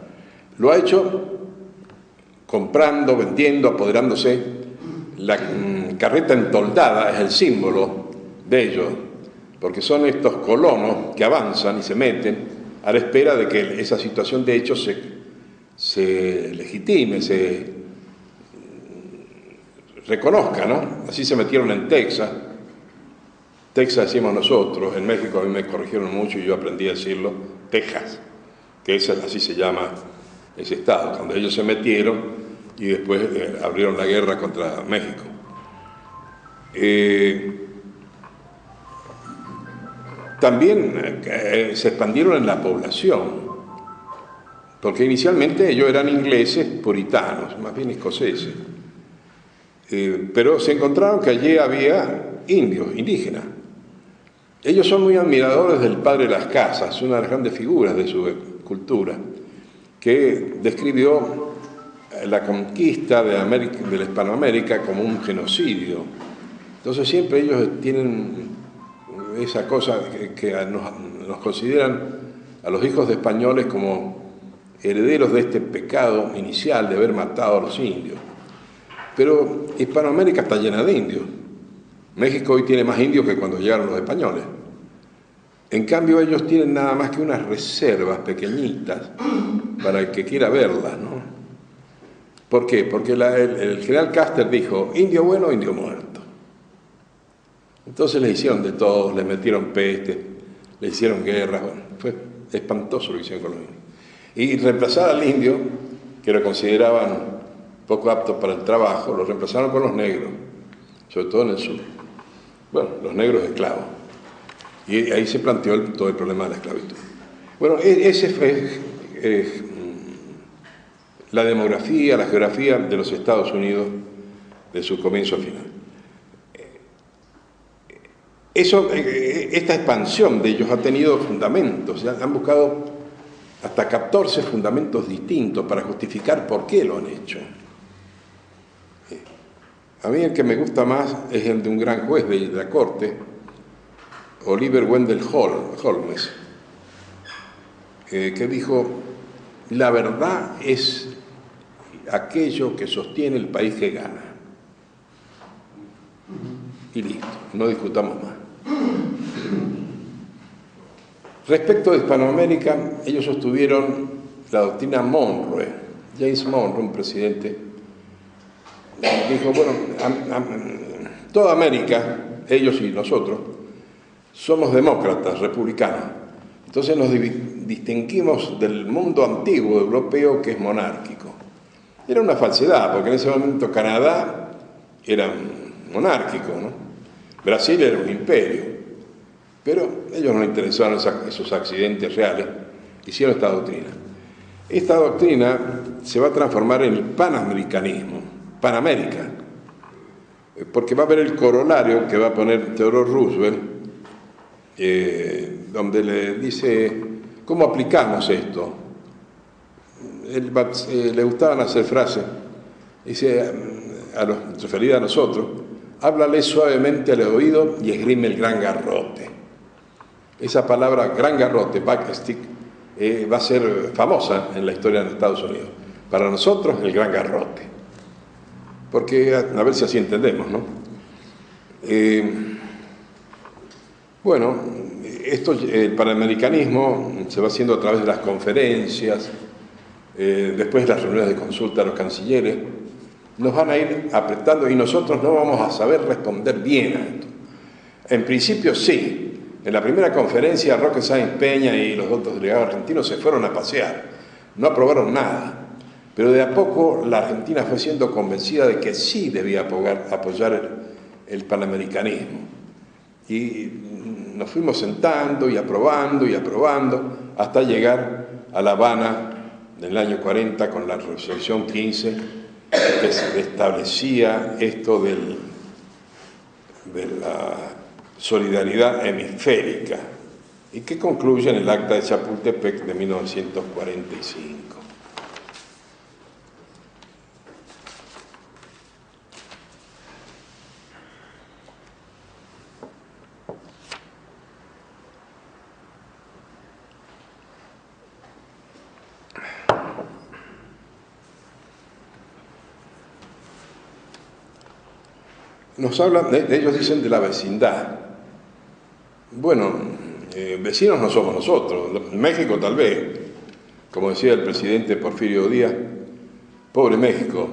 Lo ha hecho comprando, vendiendo, apoderándose. La carreta entoldada es el símbolo de ellos, porque son estos colonos que avanzan y se meten a la espera de que esa situación de hecho se legitime, se reconozca, ¿no? Así se metieron en Texas. Texas decimos nosotros, en México a mí me corrigieron mucho y yo aprendí a decirlo, Texas, que así se llama ese estado, donde ellos se metieron y después abrieron la guerra contra México. También se expandieron en la población, porque inicialmente ellos eran ingleses puritanos, más bien escoceses, pero se encontraron que allí había indios, indígenas. Ellos son muy admiradores del padre Las Casas, una de las grandes figuras de su cultura, que describió la conquista de la Hispanoamérica como un genocidio. Entonces siempre ellos tienen esa cosa que nos consideran a los hijos de españoles como herederos de este pecado inicial de haber matado a los indios. Pero Hispanoamérica está llena de indios. México hoy tiene más indios que cuando llegaron los españoles. En cambio ellos tienen nada más que unas reservas pequeñitas para el que quiera verlas, ¿no? ¿Por qué? Porque el general Custer dijo, indio bueno, indio muerto. Entonces le hicieron de todo, le metieron peste, le hicieron guerras, bueno, fue espantoso lo que hicieron con los indios. Y reemplazar al indio, que lo consideraban poco apto para el trabajo, lo reemplazaron con los negros, sobre todo en el sur. Bueno, los negros esclavos. Y ahí se planteó todo el problema de la esclavitud. Bueno, ese fue la demografía, la geografía de los Estados Unidos de su comienzo a final. Esta expansión de ellos ha tenido fundamentos, han buscado hasta 14 fundamentos distintos para justificar por qué lo han hecho. A mí el que me gusta más es el de un gran juez de la corte, Oliver Wendell Holmes, que dijo, la verdad es aquello que sostiene el país que gana. Y listo, no discutamos más. Respecto de Hispanoamérica, ellos sostuvieron la doctrina Monroe. James Monroe, un presidente, dijo, bueno, toda América, ellos y nosotros, somos demócratas, republicanos. Entonces nos distinguimos del mundo antiguo europeo que es monárquico. Era una falsedad, porque en ese momento Canadá era monárquico, ¿no? Brasil era un imperio, pero a ellos no les interesaron esos accidentes reales, hicieron esta doctrina. Esta doctrina se va a transformar en el panamericanismo, Panamérica, porque va a haber el corolario que va a poner Theodore Roosevelt, donde le dice, ¿cómo aplicamos esto? Le gustaban hacer frases, dice, referida a nosotros, háblale suavemente al oído y esgrime el gran garrote. Esa palabra, gran garrote, backstick, va a ser famosa en la historia de Estados Unidos. Para nosotros, el gran garrote. Porque, a ver si así entendemos, ¿no? Bueno, el panamericanismo se va haciendo a través de las conferencias, después de las reuniones de consulta a los cancilleres, nos van a ir apretando y nosotros no vamos a saber responder bien a esto. En principio sí. En la primera conferencia, Roque Sáenz Peña y los otros delegados argentinos se fueron a pasear, no aprobaron nada. Pero de a poco la Argentina fue siendo convencida de que sí debía apoyar el panamericanismo. Y nos fuimos sentando y aprobando hasta llegar a La Habana en el año 40 con la resolución 15 que se establecía esto de la solidaridad hemisférica y que concluye en el Acta de Chapultepec de 1945. Nos hablan, ellos dicen de la vecindad. Bueno, vecinos no somos nosotros. México tal vez, como decía el presidente Porfirio Díaz, pobre México,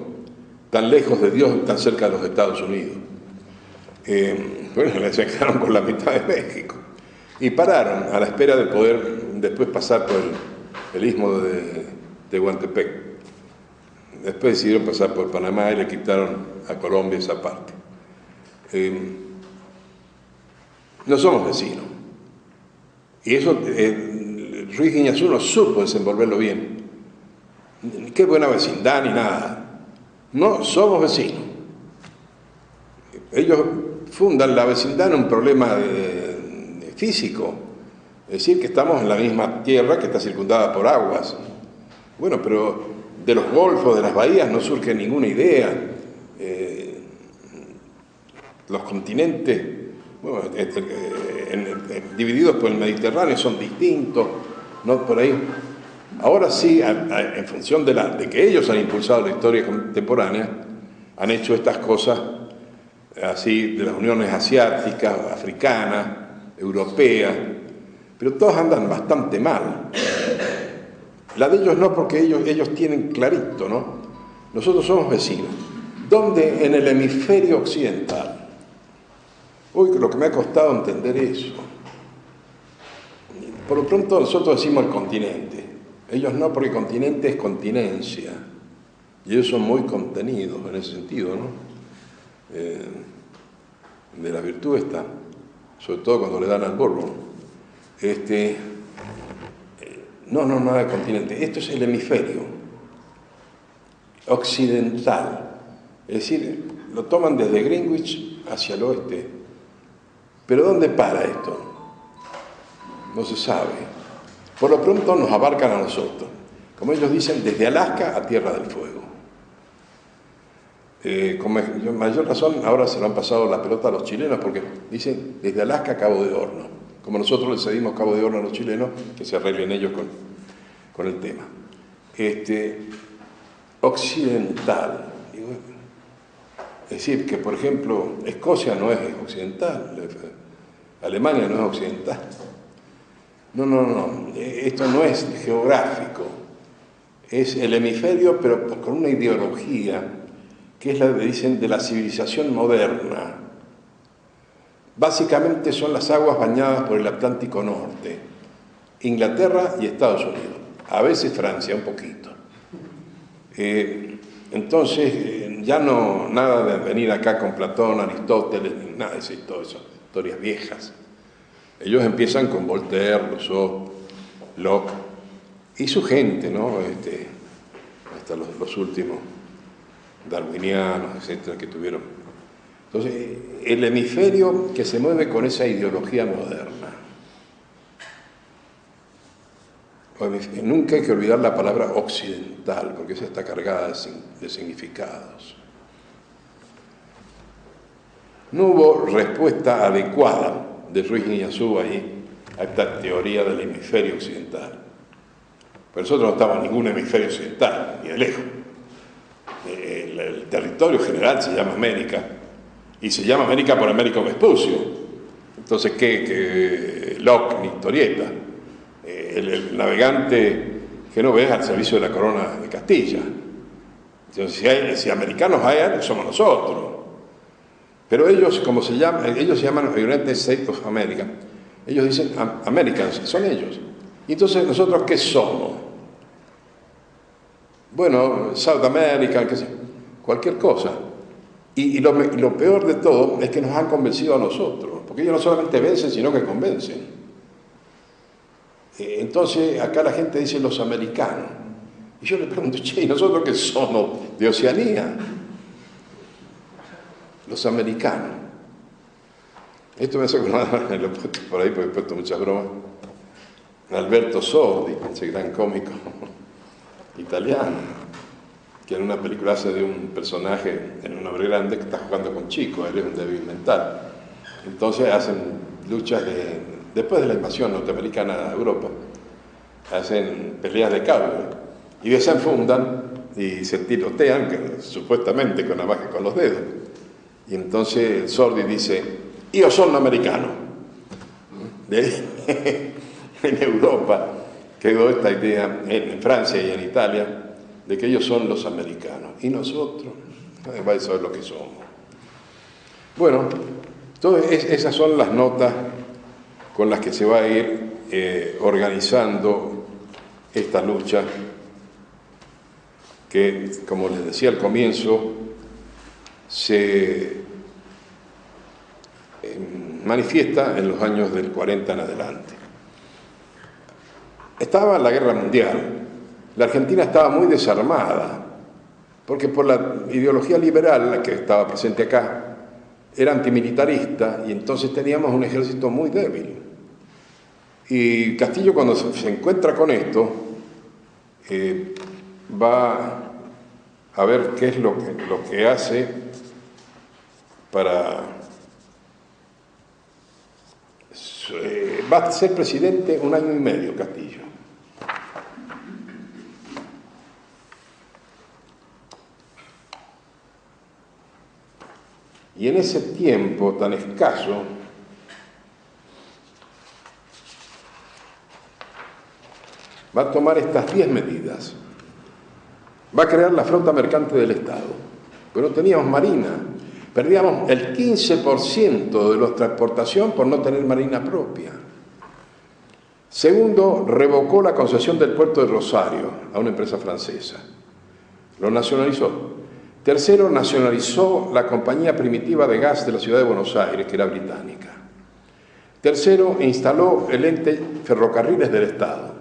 tan lejos de Dios, tan cerca de los Estados Unidos. Bueno, se quedaron con la mitad de México. Y pararon a la espera de poder después pasar por el istmo de Tehuantepec. Después decidieron pasar por Panamá y le quitaron a Colombia esa parte. No somos vecinos. Y eso Ruiz Guiñazú no supo desenvolverlo bien. Qué buena vecindad ni nada. No somos vecinos. Ellos fundan la vecindad en un problema físico. Es decir, que estamos en la misma tierra que está circundada por aguas. Bueno, pero de los golfos, de las bahías, no surge ninguna idea. Los continentes, bueno, divididos por el Mediterráneo, son distintos, ¿no? Por ahí. Ahora sí, en función de que ellos han impulsado la historia contemporánea, han hecho estas cosas así de las uniones asiáticas, africanas, europeas, pero todas andan bastante mal. La de ellos no, porque ellos tienen clarito, ¿no? Nosotros somos vecinos. ¿Dónde? En el hemisferio occidental. Uy, lo que me ha costado entender eso. Por lo pronto nosotros decimos el continente. Ellos no, porque continente es continencia. Y ellos son muy contenidos en ese sentido, ¿no? De la virtud está, sobre todo cuando le dan al borro. No, nada de continente. Esto es el hemisferio occidental. Es decir, lo toman desde Greenwich hacia el oeste. ¿Pero dónde para esto? No se sabe. Por lo pronto nos abarcan a nosotros. Como ellos dicen, desde Alaska a Tierra del Fuego. Con mayor razón, ahora se lo han pasado la pelota a los chilenos, porque dicen desde Alaska a Cabo de Horno. Como nosotros le cedimos Cabo de Horno a los chilenos, que se arreglen ellos con el tema. Occidental. Es decir, que por ejemplo, Escocia no es occidental, Alemania no es occidental. No, esto no es geográfico, es el hemisferio, pero con una ideología que es la que dicen de la civilización moderna. Básicamente son las aguas bañadas por el Atlántico Norte, Inglaterra y Estados Unidos, a veces Francia un poquito. Entonces, ya no, nada de venir acá con Platón, Aristóteles, ni nada de eso, historias viejas. Ellos empiezan con Voltaire, Rousseau, Locke y su gente, ¿no? Hasta los últimos darwinianos, etcétera, que tuvieron. Entonces, el hemisferio que se mueve con esa ideología moderna. Nunca hay que olvidar la palabra occidental, porque esa está cargada de significados. No hubo respuesta adecuada de Ruiz Guiñazú ahí a esta teoría del hemisferio occidental. Pero nosotros no estamos en ningún hemisferio occidental, ni de lejos. El territorio general se llama América, y se llama América por Américo Vespucio. Entonces, ¿qué Locke ni historieta? El navegante genovés al servicio de la corona de Castilla. Entonces, si americanos hay, somos nosotros. Pero ellos, como se llaman, ellos se llaman United States of America. Ellos dicen Americans, son ellos. Y entonces, ¿nosotros qué somos? Bueno, South America, qué sé, cualquier cosa. Y lo peor de todo es que nos han convencido a nosotros, porque ellos no solamente vencen, sino que convencen. Entonces, acá la gente dice los americanos. Y yo le pregunto, che, ¿y nosotros qué somos? De Oceanía. Los americanos. Esto me hace acordar, lo he puesto por ahí porque he puesto muchas bromas, Alberto Sordi, ese gran cómico italiano, que en una película hace de un personaje en un hombre grande que está jugando con chicos, él es un débil mental. Entonces hacen luchas después de la invasión norteamericana a Europa, hacen peleas de cable y desenfundan y se tirotean, supuestamente con navaja con los dedos. Y entonces Sordi dice, io sono americano. En Europa quedó esta idea, en Francia y en Italia, de que ellos son los americanos. Y nosotros, vais a saber lo que somos. Bueno, entonces esas son las notas con las que se va a ir organizando esta lucha que, como les decía al comienzo, se manifiesta en los años del 40 en adelante. Estaba la Guerra Mundial, la Argentina estaba muy desarmada, porque por la ideología liberal, la que estaba presente acá, era antimilitarista, y entonces teníamos un ejército muy débil. Y Castillo, cuando se encuentra con esto, va a ver qué es lo que hace para... va a ser presidente 1 año y medio, Castillo. Y en ese tiempo tan escaso, va a tomar estas 10 medidas. Va a crear la flota mercante del Estado. Pero no teníamos marina. Perdíamos el 15% de nuestra exportación por no tener marina propia. Segundo, revocó la concesión del puerto de Rosario a una empresa francesa. Lo nacionalizó. Tercero, nacionalizó la compañía primitiva de gas de la ciudad de Buenos Aires, que era británica. Tercero, instaló el ente Ferrocarriles del Estado.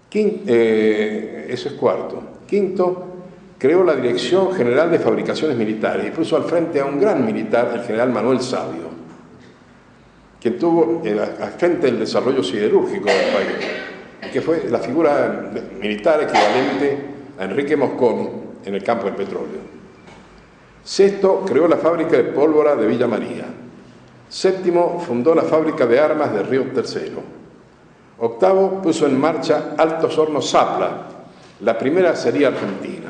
Eso es cuarto. Quinto, creó la Dirección General de Fabricaciones Militares y puso al frente a un gran militar, el general Manuel Sabio, quien tuvo al frente del desarrollo siderúrgico del país, que fue la figura militar equivalente a Enrique Mosconi en el campo del petróleo. Sexto, creó la fábrica de pólvora de Villa María. Séptimo, fundó la fábrica de armas de Río Tercero. Octavo, puso en marcha Altos Hornos Zapla, la primera sería argentina.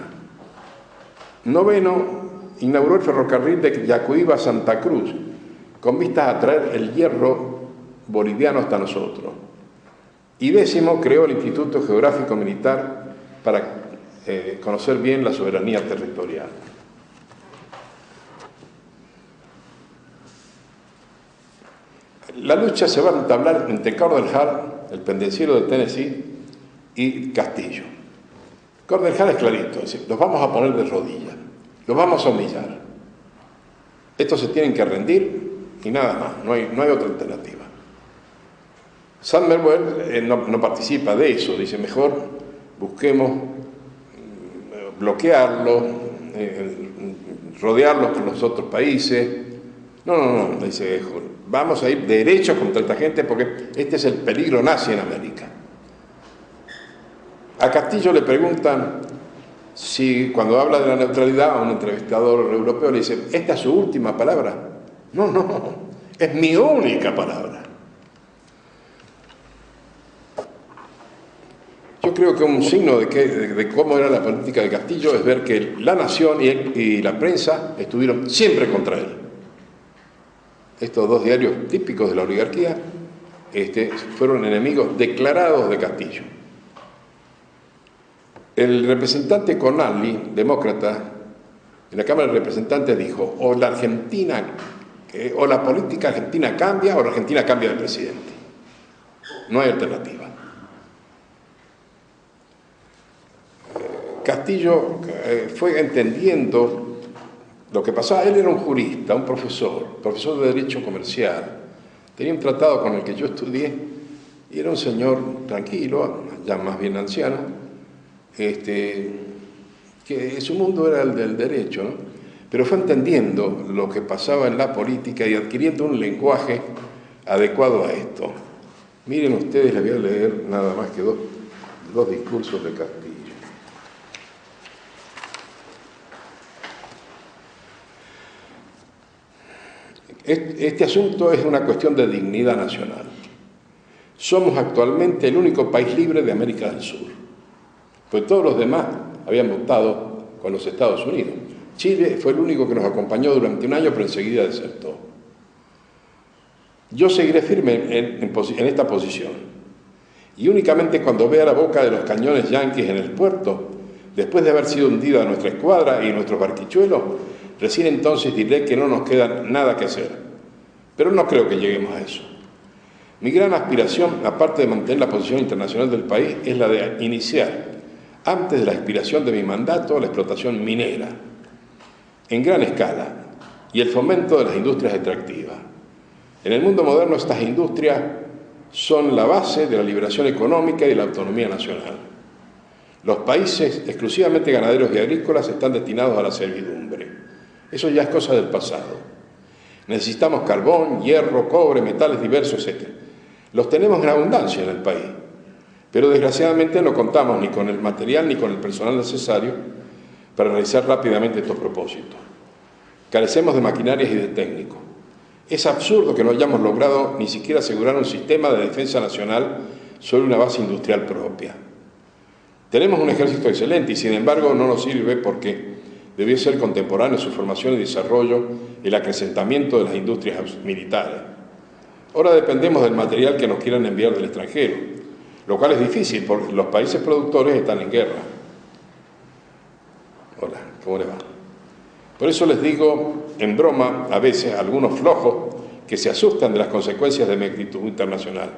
Noveno, inauguró el ferrocarril de Yacuiba a Santa Cruz, con vistas a traer el hierro boliviano hasta nosotros. Y décimo, creó el Instituto Geográfico Militar para conocer bien la soberanía territorial. La lucha se va a entablar entre Cordelhar, el pendenciero de Tennessee, y Castillo. Cordelhar es clarito, es decir, nos vamos a poner de rodillas. Los vamos a humillar. Estos se tienen que rendir y nada más, no hay otra alternativa. Summerwell no participa de eso, dice mejor busquemos bloquearlos, rodearlos con los otros países. No, dice, vamos a ir derechos contra esta gente porque este es el peligro nazi en América. A Castillo le preguntan si cuando habla de la neutralidad a un entrevistador europeo le dice, ¿esta es su última palabra? No, es mi única palabra. Yo creo que un signo de cómo era la política de Castillo es ver que La Nación y la prensa estuvieron siempre contra él. Estos dos diarios típicos de la oligarquía fueron enemigos declarados de Castillo. El representante Connally, demócrata, en la Cámara de Representantes dijo, o la política argentina cambia o la Argentina cambia de presidente. No hay alternativa. Castillo fue entendiendo lo que pasaba. Él era un jurista, un profesor de Derecho Comercial. Tenía un tratado con el que yo estudié y era un señor tranquilo, ya más bien anciano, que su mundo era el del derecho, ¿no? Pero fue entendiendo lo que pasaba en la política y adquiriendo un lenguaje adecuado a esto. Miren ustedes, les voy a leer nada más que dos discursos de Castillo. Este asunto es una cuestión de dignidad nacional. Somos actualmente el único país libre de América del Sur, pues todos los demás habían votado con los Estados Unidos. Chile fue el único que nos acompañó durante un año, pero enseguida desertó. Yo seguiré firme en esta posición, y únicamente cuando vea la boca de los cañones yanquis en el puerto, después de haber sido hundida nuestra escuadra y nuestros barquichuelos, recién entonces diré que no nos queda nada que hacer. Pero no creo que lleguemos a eso. Mi gran aspiración, aparte de mantener la posición internacional del país, es la de iniciar, antes de la expiración de mi mandato, la explotación minera, en gran escala, y el fomento de las industrias extractivas. En el mundo moderno, estas industrias son la base de la liberación económica y de la autonomía nacional. Los países exclusivamente ganaderos y agrícolas están destinados a la servidumbre. Eso ya es cosa del pasado. Necesitamos carbón, hierro, cobre, metales diversos, etc. Los tenemos en abundancia en el país, pero desgraciadamente no contamos ni con el material ni con el personal necesario para realizar rápidamente estos propósitos. Carecemos de maquinarias y de técnicos. Es absurdo que no hayamos logrado ni siquiera asegurar un sistema de defensa nacional sobre una base industrial propia. Tenemos un ejército excelente y sin embargo no nos sirve porque debió ser contemporáneo su formación y desarrollo el acrecentamiento de las industrias militares. Ahora dependemos del material que nos quieran enviar del extranjero, lo cual es difícil porque los países productores están en guerra. Hola, ¿cómo le va? Por eso les digo en broma a veces a algunos flojos que se asustan de las consecuencias de mi actitud internacional,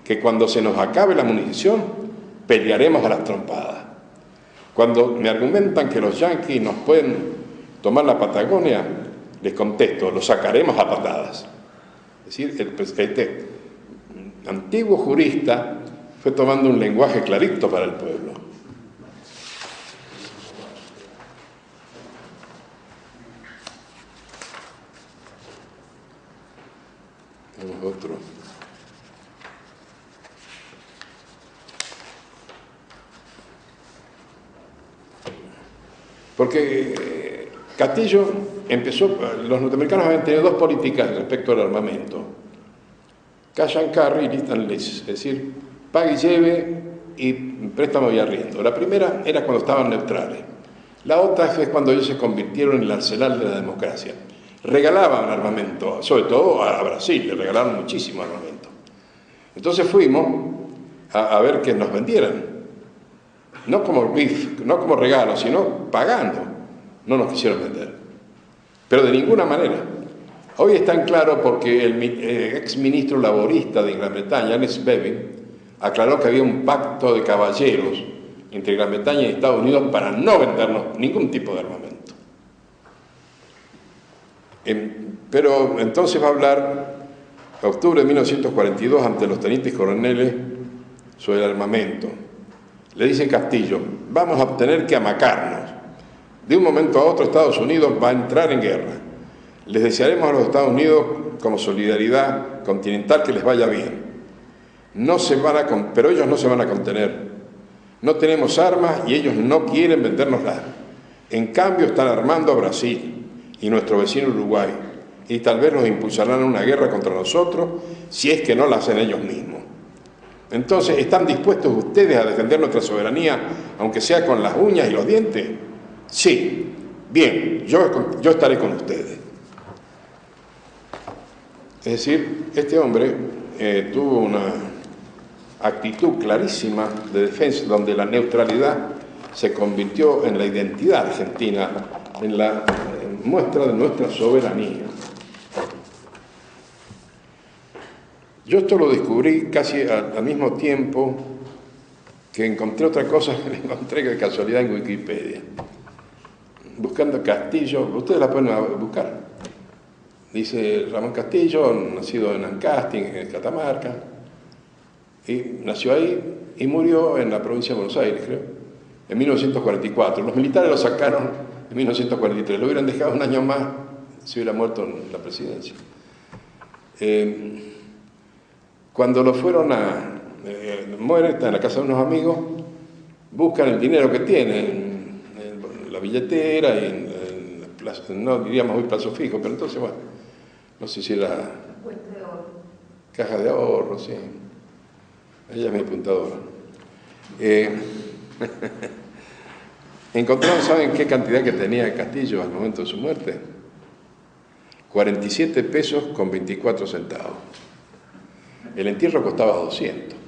que cuando se nos acabe la munición pelearemos a las trompadas. Cuando me argumentan que los yanquis nos pueden tomar la Patagonia, les contesto, los sacaremos a patadas. Es decir, este antiguo jurista fue tomando un lenguaje clarito para el pueblo. Tenemos otro. Porque Castillo empezó, los norteamericanos habían tenido dos políticas respecto al armamento. Cash and carry, list and lease, es decir, pague y lleve y préstamo y arriendo. La primera era cuando estaban neutrales. La otra es cuando ellos se convirtieron en el arsenal de la democracia. Regalaban armamento, sobre todo a Brasil, le regalaron muchísimo armamento. Entonces fuimos a ver que nos vendieran. No como RIF, no como regalo, sino pagando. No nos quisieron vender. Pero de ninguna manera. Hoy está en claro porque el ex ministro laborista de Gran Bretaña, Ernest Bevin, aclaró que había un pacto de caballeros entre Gran Bretaña y Estados Unidos para no vendernos ningún tipo de armamento. Pero entonces va a hablar, en octubre de 1942, ante los tenientes coroneles sobre el armamento. Le dice Castillo, vamos a tener que amacarnos. De un momento a otro Estados Unidos va a entrar en guerra. Les desearemos a los Estados Unidos, como solidaridad continental, que les vaya bien. Pero ellos no se van a contener. No tenemos armas y ellos no quieren vendérnoslas. En cambio están armando a Brasil y nuestro vecino Uruguay, y tal vez nos impulsarán a una guerra contra nosotros si es que no la hacen ellos mismos. Entonces, ¿están dispuestos ustedes a defender nuestra soberanía, aunque sea con las uñas y los dientes? Sí, bien, yo estaré con ustedes. Es decir, este hombre tuvo una actitud clarísima de defensa, donde la neutralidad se convirtió en la identidad argentina, en la muestra de nuestra soberanía. Yo esto lo descubrí casi al mismo tiempo que encontré otra cosa que me encontré de casualidad en Wikipedia. Buscando Castillo, ustedes la pueden buscar. Dice Ramón Castillo, nacido en Ancasti, en Catamarca, y nació ahí y murió en la provincia de Buenos Aires, creo, en 1944. Los militares lo sacaron en 1943. Lo hubieran dejado un año más si hubiera muerto en la presidencia. Cuando lo fueron muere, está en la casa de unos amigos, buscan el dinero que tienen en la billetera y en la plaza, no diríamos hoy plazo fijo, pero entonces, bueno, no sé si era Cuenta de oro. Caja de ahorro, sí. Ella es mi apuntadora. Encontraron, ¿saben qué cantidad que tenía Castillo al momento de su muerte? 47 pesos con 24 centavos. El entierro costaba 200,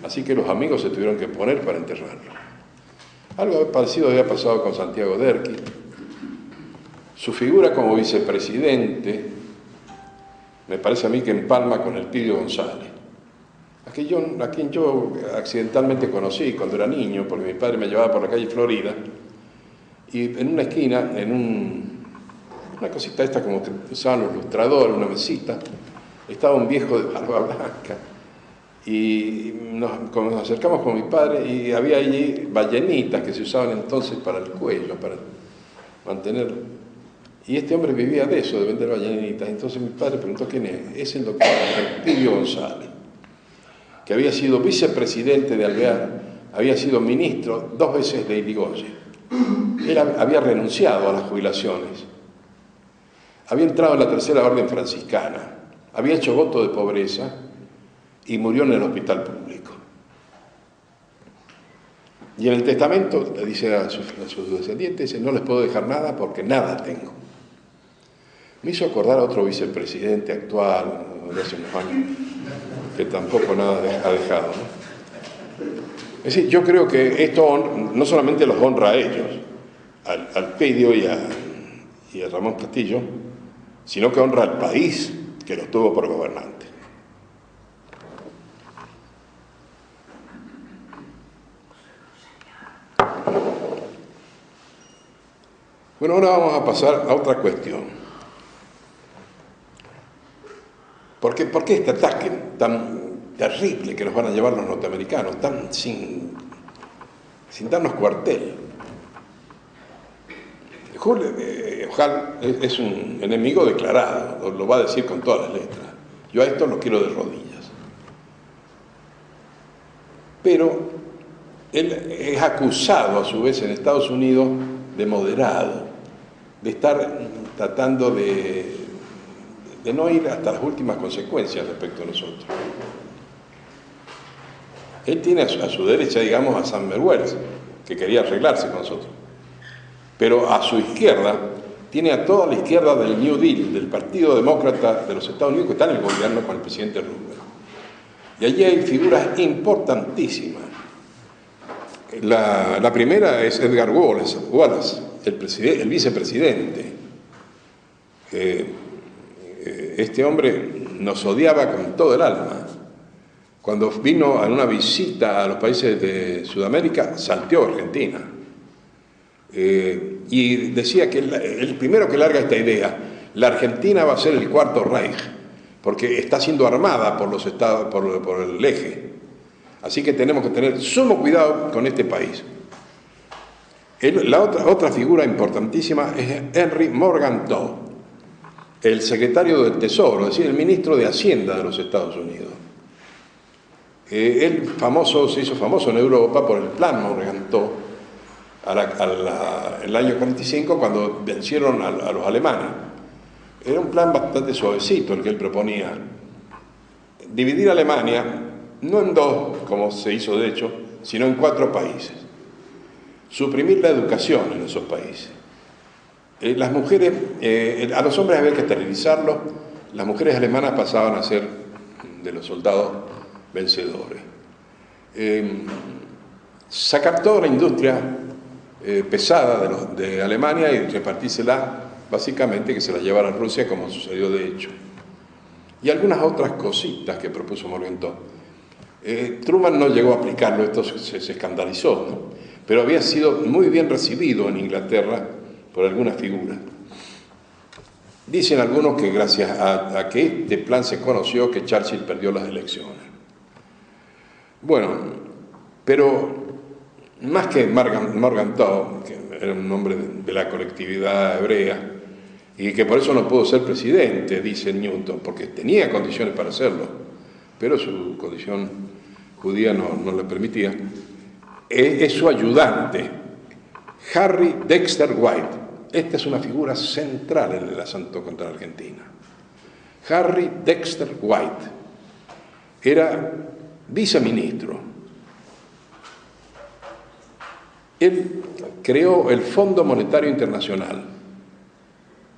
así que los amigos se tuvieron que poner para enterrarlo. Algo parecido había pasado con Santiago Derqui. Su figura como vicepresidente, me parece a mí que empalma con Elpidio González, a quien yo accidentalmente conocí cuando era niño, porque mi padre me llevaba por la calle Florida, y en una esquina, una cosita esta como que usaban los lustradores, una mesita, estaba un viejo de barba blanca, y nos acercamos con mi padre y había allí ballenitas que se usaban entonces para el cuello, para mantener. Y este hombre vivía de eso, de vender ballenitas. Entonces mi padre preguntó quién es. Es el doctor Elpidio González, que había sido vicepresidente de Alvear, había sido ministro 2 veces de Irigoyen. Él había renunciado a las jubilaciones, había entrado en la Tercera Orden Franciscana, había hecho voto de pobreza y murió en el hospital público. Y en el testamento le dice a sus descendientes, dice, no les puedo dejar nada porque nada tengo. Me hizo acordar a otro vicepresidente actual de hace unos años, que tampoco nada ha dejado, ¿no? Es decir, yo creo que esto no solamente los honra a ellos, al Pedio y a Ramón Castillo, sino que honra al país que los tuvo por gobernante. Bueno, ahora vamos a pasar a otra cuestión. ¿Por qué este ataque tan terrible que nos van a llevar los norteamericanos, tan sin darnos cuartel? Ojal es un enemigo declarado, lo va a decir con todas las letras. Yo a esto lo quiero de rodillas. Pero él es acusado a su vez en Estados Unidos de moderado, de estar tratando de no ir hasta las últimas consecuencias respecto a nosotros. Él tiene a su derecha, digamos, a Sumner Welles, que quería arreglarse con nosotros. Pero a su izquierda tiene a toda la izquierda del New Deal, del Partido Demócrata de los Estados Unidos, que está en el gobierno con el presidente Roosevelt. Y allí hay figuras importantísimas. La primera es Edgar Wallace, el vicepresidente. Este hombre nos odiaba con todo el alma. Cuando vino en una visita a los países de Sudamérica, salteó a Argentina. Y decía que el primero que larga esta idea, La Argentina va a ser el cuarto Reich, porque está siendo armada por los estados, por el eje. Así que tenemos que tener sumo cuidado con este país. La otra figura importantísima es Henry Morgenthau, el secretario del Tesoro, es decir, el ministro de Hacienda de los Estados Unidos. Él se hizo famoso en Europa por el plan Morgenthau el año 45, cuando vencieron a los alemanes. Era un plan bastante suavecito el que él proponía. Dividir Alemania, no en dos, como se hizo de hecho, sino en 4 países. Suprimir la educación en esos países. Las mujeres, a los hombres había que esterilizarlos, las mujeres alemanas pasaban a ser de los soldados vencedores. Sacar toda la industria pesada de Alemania y repartírsela, básicamente que se la llevara a Rusia, como sucedió de hecho. Y algunas otras cositas que propuso Morgenthau. Truman no llegó a aplicarlo, esto se escandalizó, ¿no? Pero había sido muy bien recibido en Inglaterra por algunas figuras. Dicen algunos que gracias a que este plan se conoció, que Churchill perdió las elecciones. Bueno, pero más que Morgenthau, que era un hombre de la colectividad hebrea, y que por eso no pudo ser presidente, dice Newton, porque tenía condiciones para hacerlo, pero su condición judía no le permitía, es su ayudante, Harry Dexter White. Esta es una figura central en el asunto contra Argentina. Harry Dexter White era viceministro. Él creó el Fondo Monetario Internacional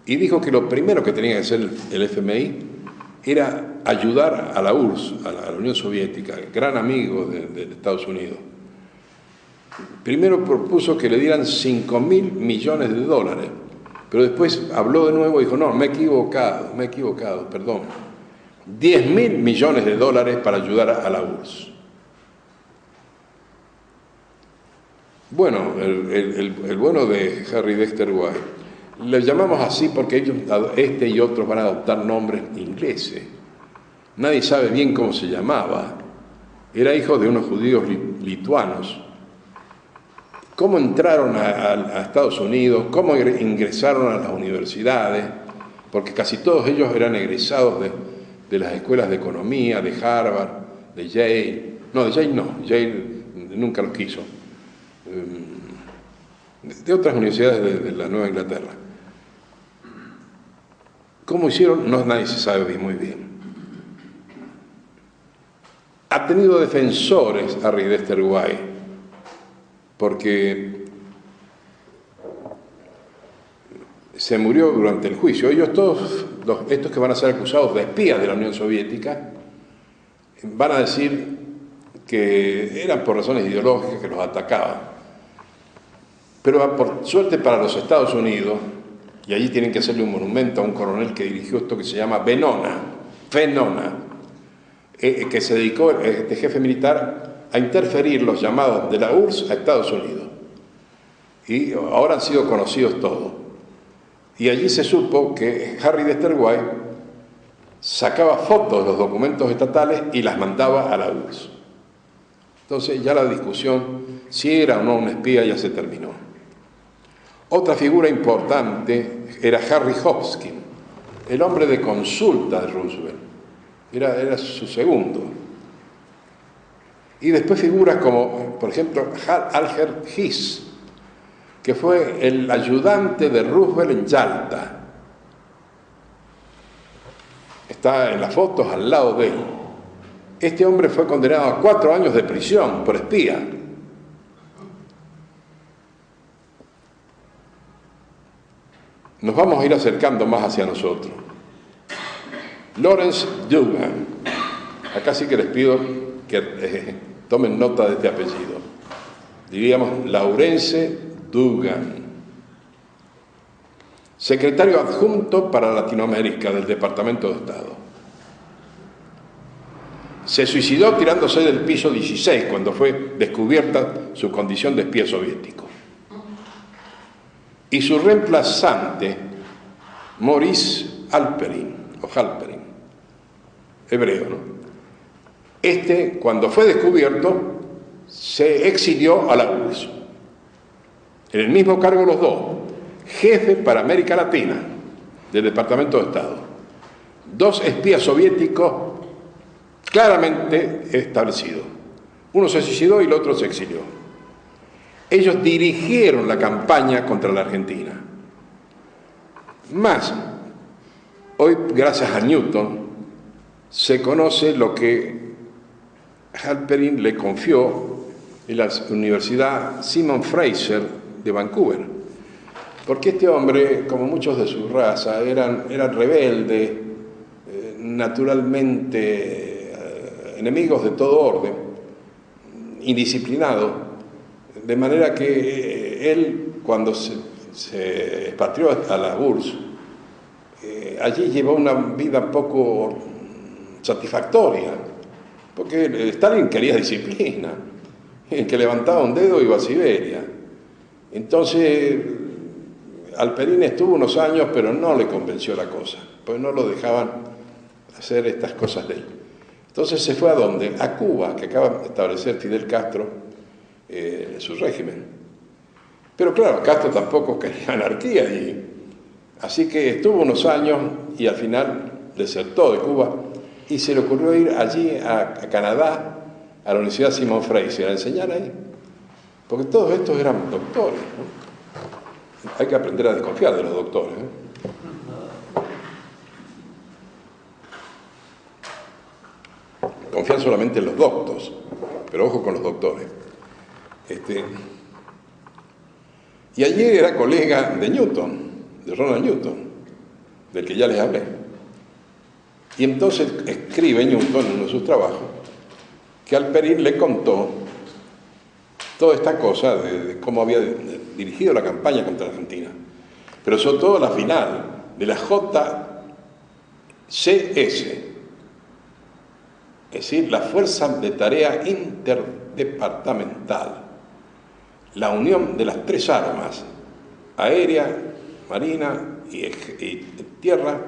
y dijo que lo primero que tenía que hacer el FMI era ayudar a la URSS, a la Unión Soviética, el gran amigo de Estados Unidos. Primero propuso que le dieran 5.000 millones de dólares, pero después habló de nuevo y dijo, no, me he equivocado, perdón. 10.000 millones de dólares para ayudar a la URSS. Bueno, el bueno de Harry Dexter White, le llamamos así porque ellos, este y otros, van a adoptar nombres ingleses. Nadie sabe bien cómo se llamaba. Era hijo de unos judíos lituanos. Cómo entraron a Estados Unidos, cómo ingresaron a las universidades, porque casi todos ellos eran egresados de las escuelas de economía, de Harvard, de Yale. No, de Yale no, Yale nunca lo quiso. De otras universidades de la Nueva Inglaterra. ¿Cómo hicieron? No, nadie se sabe muy bien. Ha tenido defensores Harry Dexter White, porque se murió durante el juicio. Ellos todos, estos que van a ser acusados de espías de la Unión Soviética, van a decir que eran por razones ideológicas que los atacaban. Pero por suerte para los Estados Unidos, y allí tienen que hacerle un monumento a un coronel que dirigió esto que se llama Venona, que se dedicó, este jefe militar, a interferir los llamados de la URSS a Estados Unidos. Y ahora han sido conocidos todos. Y allí se supo que Harry Dexter White sacaba fotos de los documentos estatales y las mandaba a la URSS. Entonces ya la discusión si era o no un espía ya se terminó. Otra figura importante era Harry Hopkins, el hombre de consulta de Roosevelt. Era su segundo. Y después figuras como, por ejemplo, Alger Hiss, que fue el ayudante de Roosevelt en Yalta. Está en las fotos al lado de él. Este hombre fue condenado a 4 años de prisión por espía. Nos vamos a ir acercando más hacia nosotros. Lawrence Dugan. Acá sí que les pido que tomen nota de este apellido. Diríamos Lawrence Dugan. Secretario adjunto para Latinoamérica del Departamento de Estado. Se suicidó tirándose del piso 16 cuando fue descubierta su condición de espía soviético. Y su reemplazante Maurice Halperin, o Halperin, hebreo, ¿no? Cuando fue descubierto, se exilió a la URSS. En el mismo cargo los dos, jefe para América Latina del Departamento de Estado. Dos espías soviéticos claramente establecidos. Uno se suicidó y el otro se exilió. Ellos dirigieron la campaña contra la Argentina. Más, hoy, gracias a Newton, se conoce lo que Halperin le confió en la Universidad Simon Fraser de Vancouver. Porque este hombre, como muchos de su raza, eran rebeldes, naturalmente enemigos de todo orden, indisciplinados, de manera que él, cuando se expatrió a la URSS, allí llevó una vida poco satisfactoria, porque Stalin quería disciplina, el que levantaba un dedo iba a Siberia. Entonces Halperin estuvo unos años, pero no le convenció la cosa, pues no lo dejaban hacer estas cosas de él. Entonces se fue ¿a dónde? A Cuba, que acaba de establecer Fidel Castro su régimen. Pero claro, Castro tampoco quería anarquía, así que estuvo unos años y al final desertó de Cuba y se le ocurrió ir allí a Canadá, a la Universidad Simon Fraser, a enseñar ahí. Porque todos estos eran doctores, ¿no? Hay que aprender a desconfiar de los doctores, ¿eh? Confiar solamente en los doctos, pero ojo con los doctores. Y allí era colega de Newton, de Ronald Newton, del que ya les hablé. Y entonces escribe Newton en uno de sus trabajos que Halperin le contó toda esta cosa de cómo había dirigido la campaña contra Argentina, pero sobre todo la final de la JCS, es decir, la Fuerza de Tarea Interdepartamental, la unión de las tres armas, aérea, marina y tierra,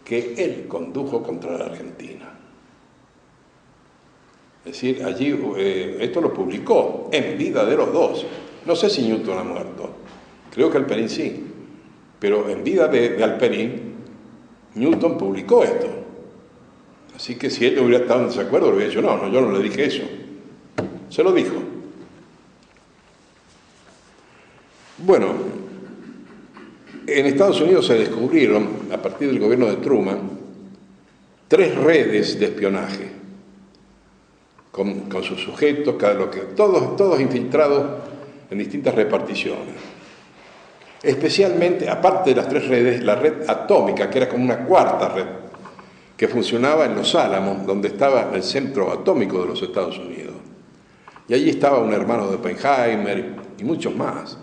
que él condujo contra la Argentina. Es decir, allí esto lo publicó en vida de los dos. No sé si Newton ha muerto, creo que Halperin sí, pero en vida de Halperin, Newton publicó esto. Así que si él hubiera estado en desacuerdo, le hubiera dicho, no, yo no le dije eso. Se lo dijo. Bueno, en Estados Unidos se descubrieron, a partir del gobierno de Truman, 3 redes de espionaje, con sus sujetos, todos infiltrados en distintas reparticiones. Especialmente, aparte de las 3 redes, la red atómica, que era como una cuarta red, que funcionaba en Los Álamos, donde estaba el centro atómico de los Estados Unidos. Y allí estaba un hermano de Oppenheimer y muchos más.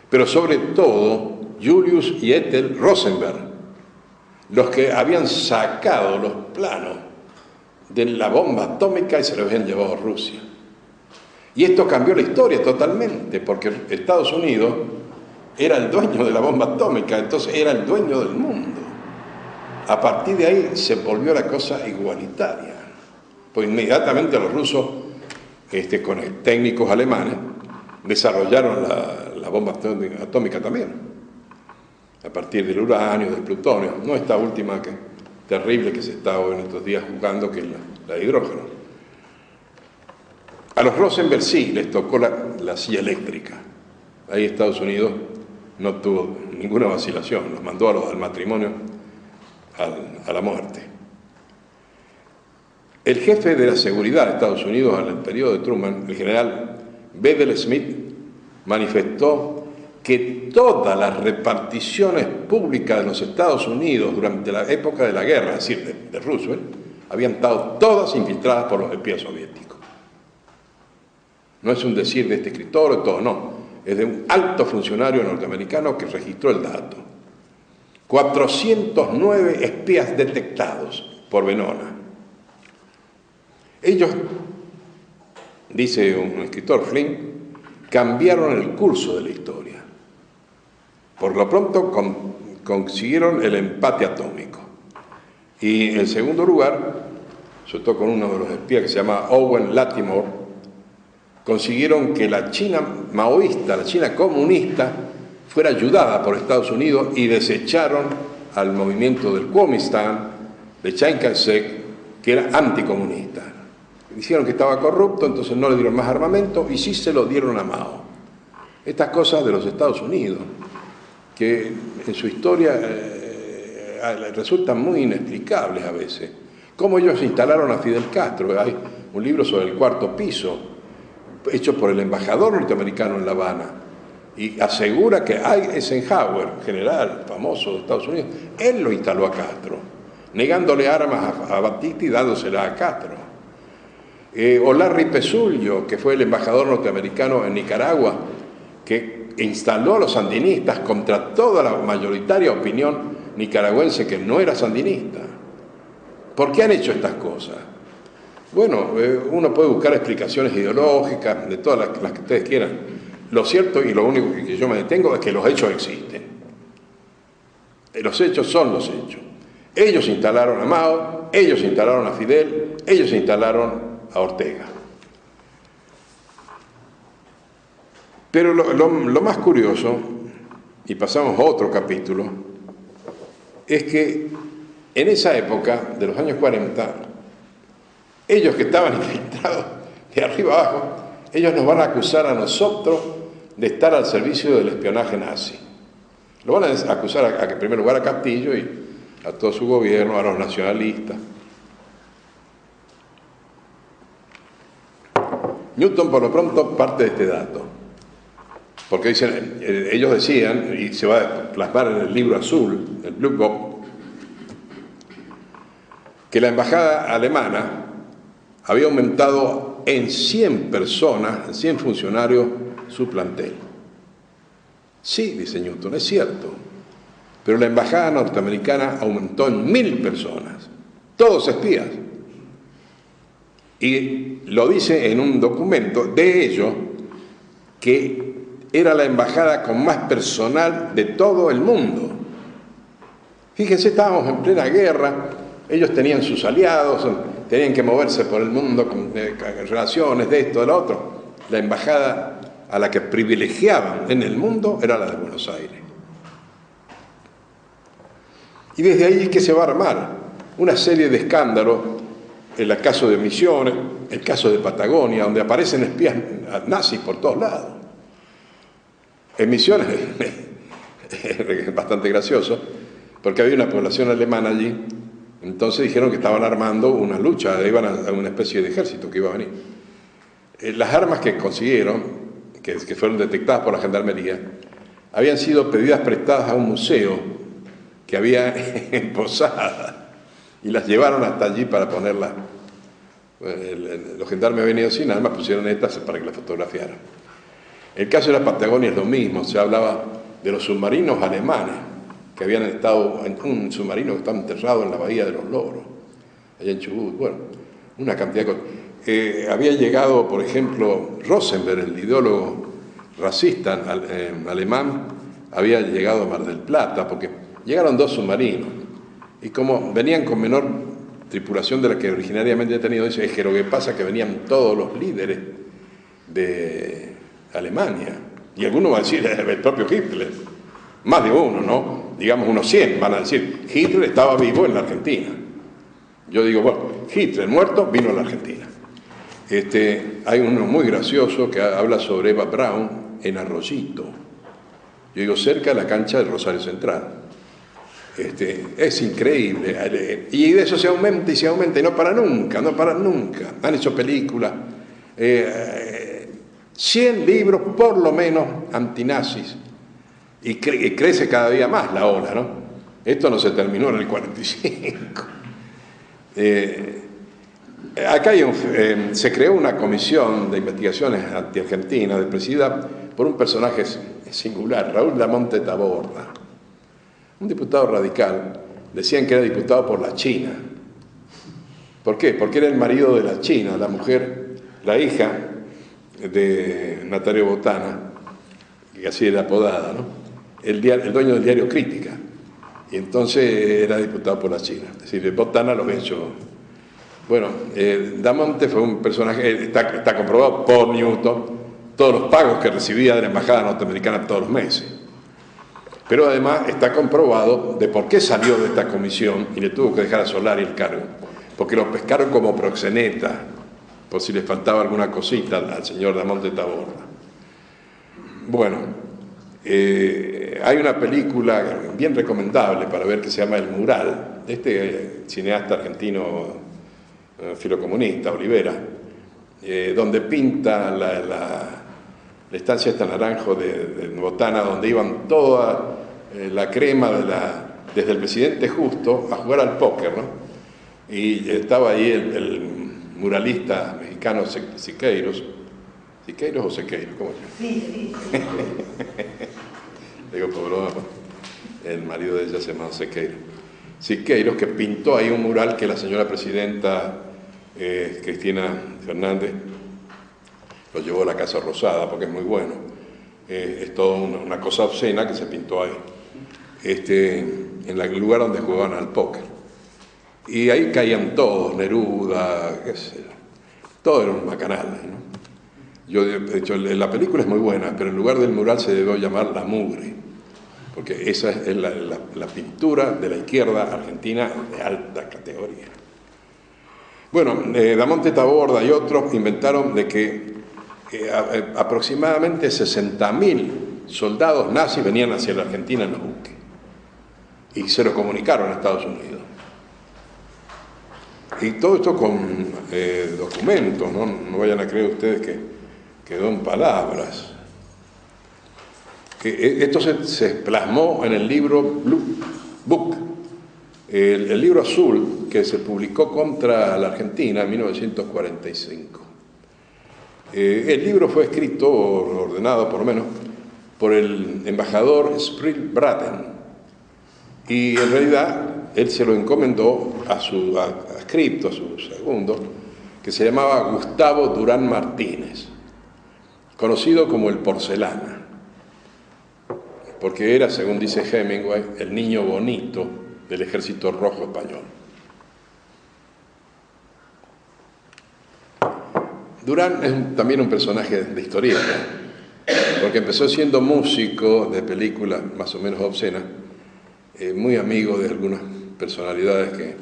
Pero sobre todo, Julius y Ethel Rosenberg, los que habían sacado los planos de la bomba atómica y se los habían llevado a Rusia. Y esto cambió la historia totalmente, porque Estados Unidos era el dueño de la bomba atómica, entonces era el dueño del mundo. A partir de ahí se volvió la cosa igualitaria, pues inmediatamente los rusos, con técnicos alemanes, desarrollaron la bomba atómica también, a partir del uranio, del plutonio, no esta última terrible que se está hoy en estos días jugando, que es la de hidrógeno. A los Rosenberg sí les tocó la silla eléctrica. Ahí Estados Unidos no tuvo ninguna vacilación, los mandó al matrimonio, a la muerte. El jefe de la seguridad de Estados Unidos en el periodo de Truman, el general Bedell Smith, manifestó que todas las reparticiones públicas de los Estados Unidos durante la época de la guerra, es decir, de Roosevelt, habían estado todas infiltradas por los espías soviéticos. No es un decir de este escritor o todo, no. Es de un alto funcionario norteamericano que registró el dato. 409 espías detectados por Venona. Ellos, dice un escritor, Flynn, cambiaron el curso de la historia. Por lo pronto consiguieron el empate atómico. Y en segundo lugar, sobre todo con uno de los espías que se llama Owen Lattimore, consiguieron que la China maoísta, la China comunista, fuera ayudada por Estados Unidos y desecharon al movimiento del Kuomintang, de Chiang Kai-shek, que era anticomunista. Dijeron que estaba corrupto, entonces no le dieron más armamento y sí se lo dieron a Mao. Estas cosas de los Estados Unidos, que en su historia resultan muy inexplicables a veces. Cómo ellos instalaron a Fidel Castro. Hay un libro sobre el cuarto piso, hecho por el embajador norteamericano en La Habana, y asegura que Eisenhower, general famoso de Estados Unidos, él lo instaló a Castro, negándole armas a Batista y dándoselas a Castro. O Larry Pesullo, que fue el embajador norteamericano en Nicaragua, que instaló a los sandinistas contra toda la mayoritaria opinión nicaragüense que no era sandinista. ¿Por qué han hecho estas cosas? Bueno, uno puede buscar explicaciones ideológicas de todas las que ustedes quieran. Lo cierto y lo único que yo me detengo es que los hechos existen. Los hechos son los hechos. Ellos instalaron a Mao, ellos instalaron a Fidel, ellos instalaron a Ortega. Pero lo más curioso, y pasamos a otro capítulo, es que en esa época, de los años 40, ellos que estaban infiltrados de arriba abajo, ellos nos van a acusar a nosotros de estar al servicio del espionaje nazi. Lo van a acusar en primer lugar a Castillo y a todo su gobierno, a los nacionalistas. Newton, por lo pronto, parte de este dato. Porque dicen, ellos decían, y se va a plasmar en el libro azul, el Blue Book, que la embajada alemana había aumentado en 100 personas, en 100 funcionarios, su plantel. Sí, dice Newton, es cierto, pero la embajada norteamericana aumentó en 1000 personas, todos espías. Y lo dice en un documento de ellos que era la embajada con más personal de todo el mundo. Fíjense, estábamos en plena guerra, ellos tenían sus aliados, tenían que moverse por el mundo con relaciones de esto, de lo otro. La embajada a la que privilegiaban en el mundo era la de Buenos Aires. Y desde ahí es que se va a armar una serie de escándalos, el caso de Misiones, el caso de Patagonia, donde aparecen espías nazis por todos lados. En Misiones es bastante gracioso, porque había una población alemana allí, entonces dijeron que estaban armando una lucha, iban a una especie de ejército que iba a venir. Las armas que consiguieron, que fueron detectadas por la gendarmería, habían sido pedidas prestadas a un museo que había en Posada, y las llevaron hasta allí para ponerlas. Los gendarmes habían ido sin armas, pusieron estas para que las fotografiaran. El caso de la Patagonia es lo mismo, se hablaba de los submarinos alemanes que habían estado en un submarino que estaba enterrado en la bahía de los Loros, allá en Chubut, bueno, una cantidad de cosas. Había llegado, por ejemplo, Rosenberg, el ideólogo racista alemán, había llegado a Mar del Plata, porque llegaron 2 submarinos, y como venían con menor tripulación de la que originariamente había tenido, dice, es que lo que pasa es que venían todos los líderes de Alemania, y algunos van a decir, el propio Hitler, más de uno, ¿no? Digamos unos 100 van a decir, Hitler estaba vivo en la Argentina. Yo digo, bueno, Hitler muerto vino a la Argentina. Hay uno muy gracioso que habla sobre Eva Braun en Arroyito. Yo digo, cerca de la cancha del Rosario Central. Es increíble. Y de eso se aumenta y se aumenta y no para nunca, no para nunca. Han hecho películas. 100 libros, por lo menos, antinazis. Y crece cada día más la ola, ¿no? Esto no se terminó en el 45. Acá se creó una comisión de investigaciones anti-argentinas, presidida por un personaje singular, Raúl Lamonte Taborda, un diputado radical. Decían que era diputado por la China. ¿Por qué? Porque era el marido de la China, la mujer, la hija de Natalio Botana, que así era apodada, ¿no? El dueño del diario Crítica. Y entonces era diputado por la China. Es decir, Botana lo he hecho. Bueno, Damonte fue un personaje, está comprobado por Newton, todos los pagos que recibía de la embajada norteamericana todos los meses. Pero además está comprobado de por qué salió de esta comisión y le tuvo que dejar a Solari el cargo. Porque lo pescaron como proxeneta, por si le faltaba alguna cosita al señor Damonte Taborda. Bueno, hay una película bien recomendable para ver que se llama El Mural, de este cineasta argentino filocomunista, Olivera, donde pinta la estancia esta Naranjo de Botana, donde iban toda la crema desde el presidente Justo a jugar al póker, ¿no? Y estaba ahí el muralista mexicano Siqueiros. ¿Siqueiros o Sequeiros? ¿Cómo se llama? Sí. Digo, por broma, el marido de ella se llama Sequeiros. Siqueiros, que pintó ahí un mural que la señora presidenta Cristina Fernández lo llevó a la Casa Rosada, porque es muy bueno. Es toda una cosa obscena que se pintó ahí, en el lugar donde jugaban al póker. Y ahí caían todos, Neruda, qué sé yo. Todo era un macanal, ¿no? Yo, de hecho, la película es muy buena, pero en lugar del mural se debió llamar La Mugre, porque esa es la pintura de la izquierda argentina de alta categoría. Bueno, Damonte Taborda y otros inventaron de que aproximadamente 60.000 soldados nazis venían hacia la Argentina en los buques y se lo comunicaron a Estados Unidos. Y todo esto con documentos, ¿no? No vayan a creer ustedes que quedó en palabras. Esto se plasmó en el libro Blue Book, el libro azul que se publicó contra la Argentina en 1945. El libro fue escrito, ordenado por lo menos, por el embajador Spril Braden, y en realidad él se lo encomendó a su adscripto, a su segundo, que se llamaba Gustavo Durán Martínez, conocido como el Porcelana, porque era, según dice Hemingway, el niño bonito del Ejército Rojo Español. Durán es también un personaje de historieta, porque empezó siendo músico de películas más o menos obscenas, muy amigo de algunas personalidades que,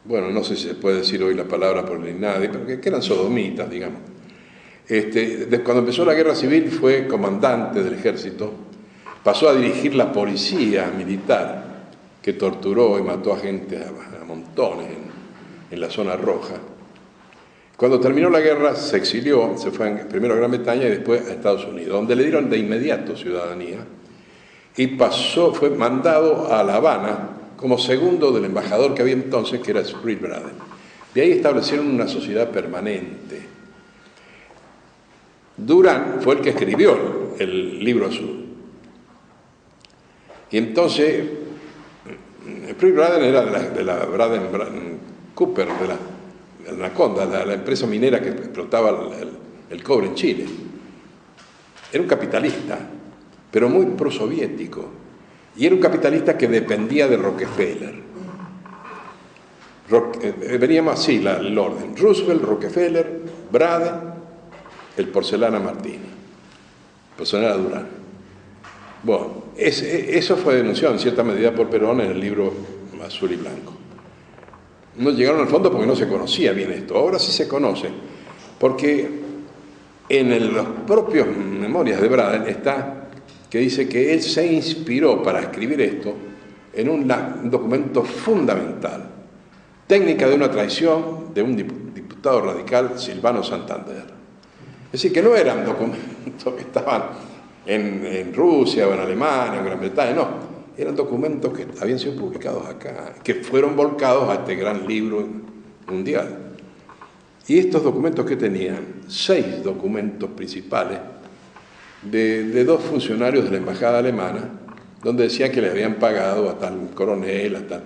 bueno, no sé si se puede decir hoy la palabra por ni nadie, pero que eran sodomitas, digamos. Cuando empezó la guerra civil fue comandante del ejército, pasó a dirigir la policía militar que torturó y mató a gente a montones en la zona roja. Cuando terminó la guerra se exilió, se fue primero a Gran Bretaña y después a Estados Unidos, donde le dieron de inmediato ciudadanía y fue mandado a La Habana como segundo del embajador que había entonces, que era Spril Braden. De ahí establecieron una sociedad permanente. Durán fue el que escribió el libro azul. Y entonces, Spril Braden era de la Braden Cooper, de la Anaconda, la empresa minera que explotaba el cobre en Chile. Era un capitalista, pero muy prosoviético. Y era un capitalista que dependía de Rockefeller. Veníamos así el orden: Roosevelt, Rockefeller, Braden, el Porcelana Martínez, Porcelana Durán. Bueno, eso fue denunciado en cierta medida por Perón en el libro Azul y Blanco. No llegaron al fondo porque no se conocía bien esto. Ahora sí se conoce, porque en los propios memorias de Braden está que dice que él se inspiró para escribir esto en un documento fundamental: Técnica de una traición, de un diputado radical, Silvano Santander. Es decir, que no eran documentos que estaban en Rusia o en Alemania o en Gran Bretaña, no, eran documentos que habían sido publicados acá, que fueron volcados a este gran libro mundial. Y estos documentos que tenían 6 documentos principales de 2 funcionarios de la embajada alemana, donde decían que le habían pagado a tal coronel, a tal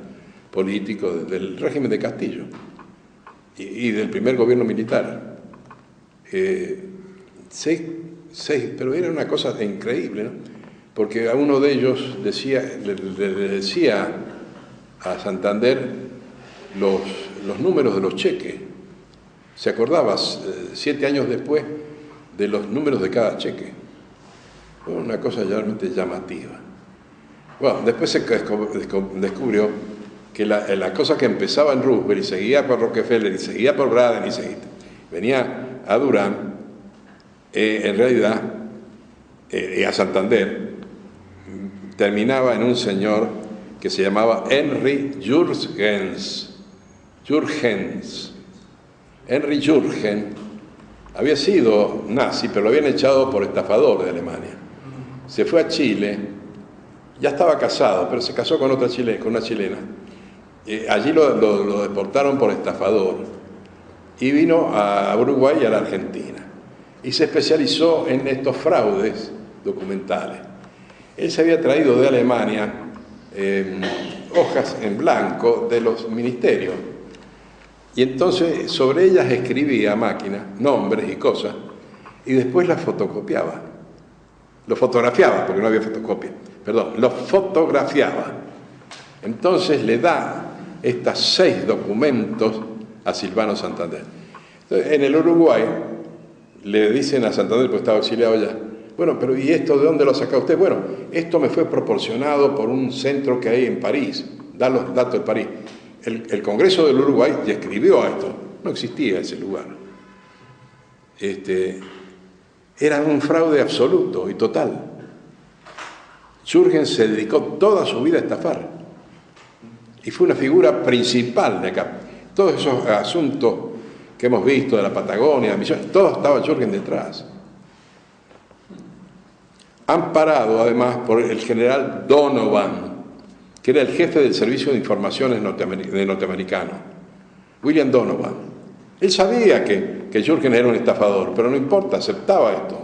político del régimen de Castillo y del primer gobierno militar. 6, pero era una cosa increíble, ¿no? porque a uno de ellos le decía a Santander los números de los cheques. Se acordaba 7 años después de los números de cada cheque. Fue una cosa realmente llamativa. Bueno, después se descubrió que la cosa que empezaba en Roosevelt y seguía por Rockefeller y seguía por Braden y venía a Durán, en realidad, y a Santander, terminaba en un señor que se llamaba Henry Jurgens. Henry Jurgens había sido nazi, pero lo habían echado por estafador de Alemania. Se fue a Chile, ya estaba casado, pero se casó con una chilena. Allí lo deportaron por estafador y vino a Uruguay y a la Argentina. Y se especializó en estos fraudes documentales. Él se había traído de Alemania hojas en blanco de los ministerios. Y entonces sobre ellas escribía a máquina nombres y cosas y después las fotocopiaba. Lo fotografiaba, porque no había fotocopia. Perdón, lo fotografiaba. Entonces le da estos 6 documentos a Silvano Santander. Entonces, en el Uruguay le dicen a Santander, pues estaba exiliado ya, bueno, pero ¿y esto de dónde lo saca usted? Bueno, esto me fue proporcionado por un centro que hay en París, da los datos de París. El Congreso del Uruguay ya escribió esto, no existía ese lugar. Era un fraude absoluto y total. Jurgens se dedicó toda su vida a estafar y fue una figura principal de acá. Todos esos asuntos que hemos visto de la Patagonia, todo estaba Jurgens detrás. Amparado además por el general Donovan, que era el jefe del Servicio de Informaciones norteamericano, William Donovan. Él sabía que Jurgens era un estafador, pero no importa, aceptaba esto.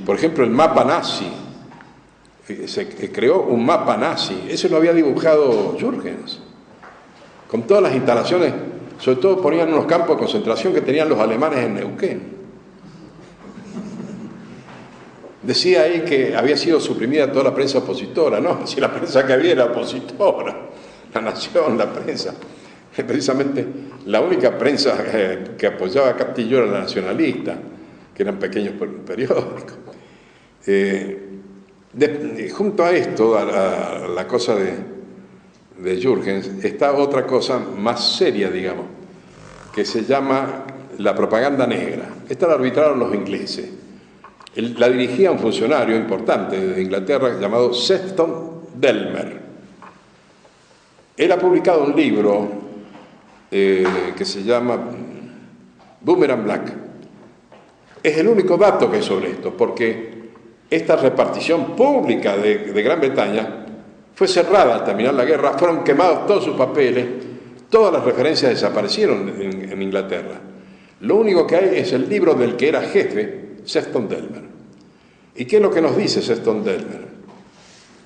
Por ejemplo, el mapa nazi. Se creó un mapa nazi. Ese lo había dibujado Jurgens. Con todas las instalaciones, sobre todo ponían unos campos de concentración que tenían los alemanes en Neuquén. Decía ahí que había sido suprimida toda la prensa opositora. No, si la prensa que había era opositora. La Nación, la prensa. Precisamente la única prensa que apoyaba a Castillo era la nacionalista, que eran pequeños periódicos. Junto a esto, a la cosa de Jurgens, está otra cosa más seria, digamos, que se llama la propaganda negra. Esta la arbitraron los ingleses. La dirigía un funcionario importante de Inglaterra llamado Sefton Delmer. Él ha publicado un libro que se llama Boomerang Black. Es el único dato que hay sobre esto, porque esta repartición pública de Gran Bretaña fue cerrada al terminar la guerra, fueron quemados todos sus papeles, todas las referencias desaparecieron en Inglaterra. Lo único que hay es el libro del que era jefe, Sefton Delmer. ¿Y qué es lo que nos dice Sefton Delmer?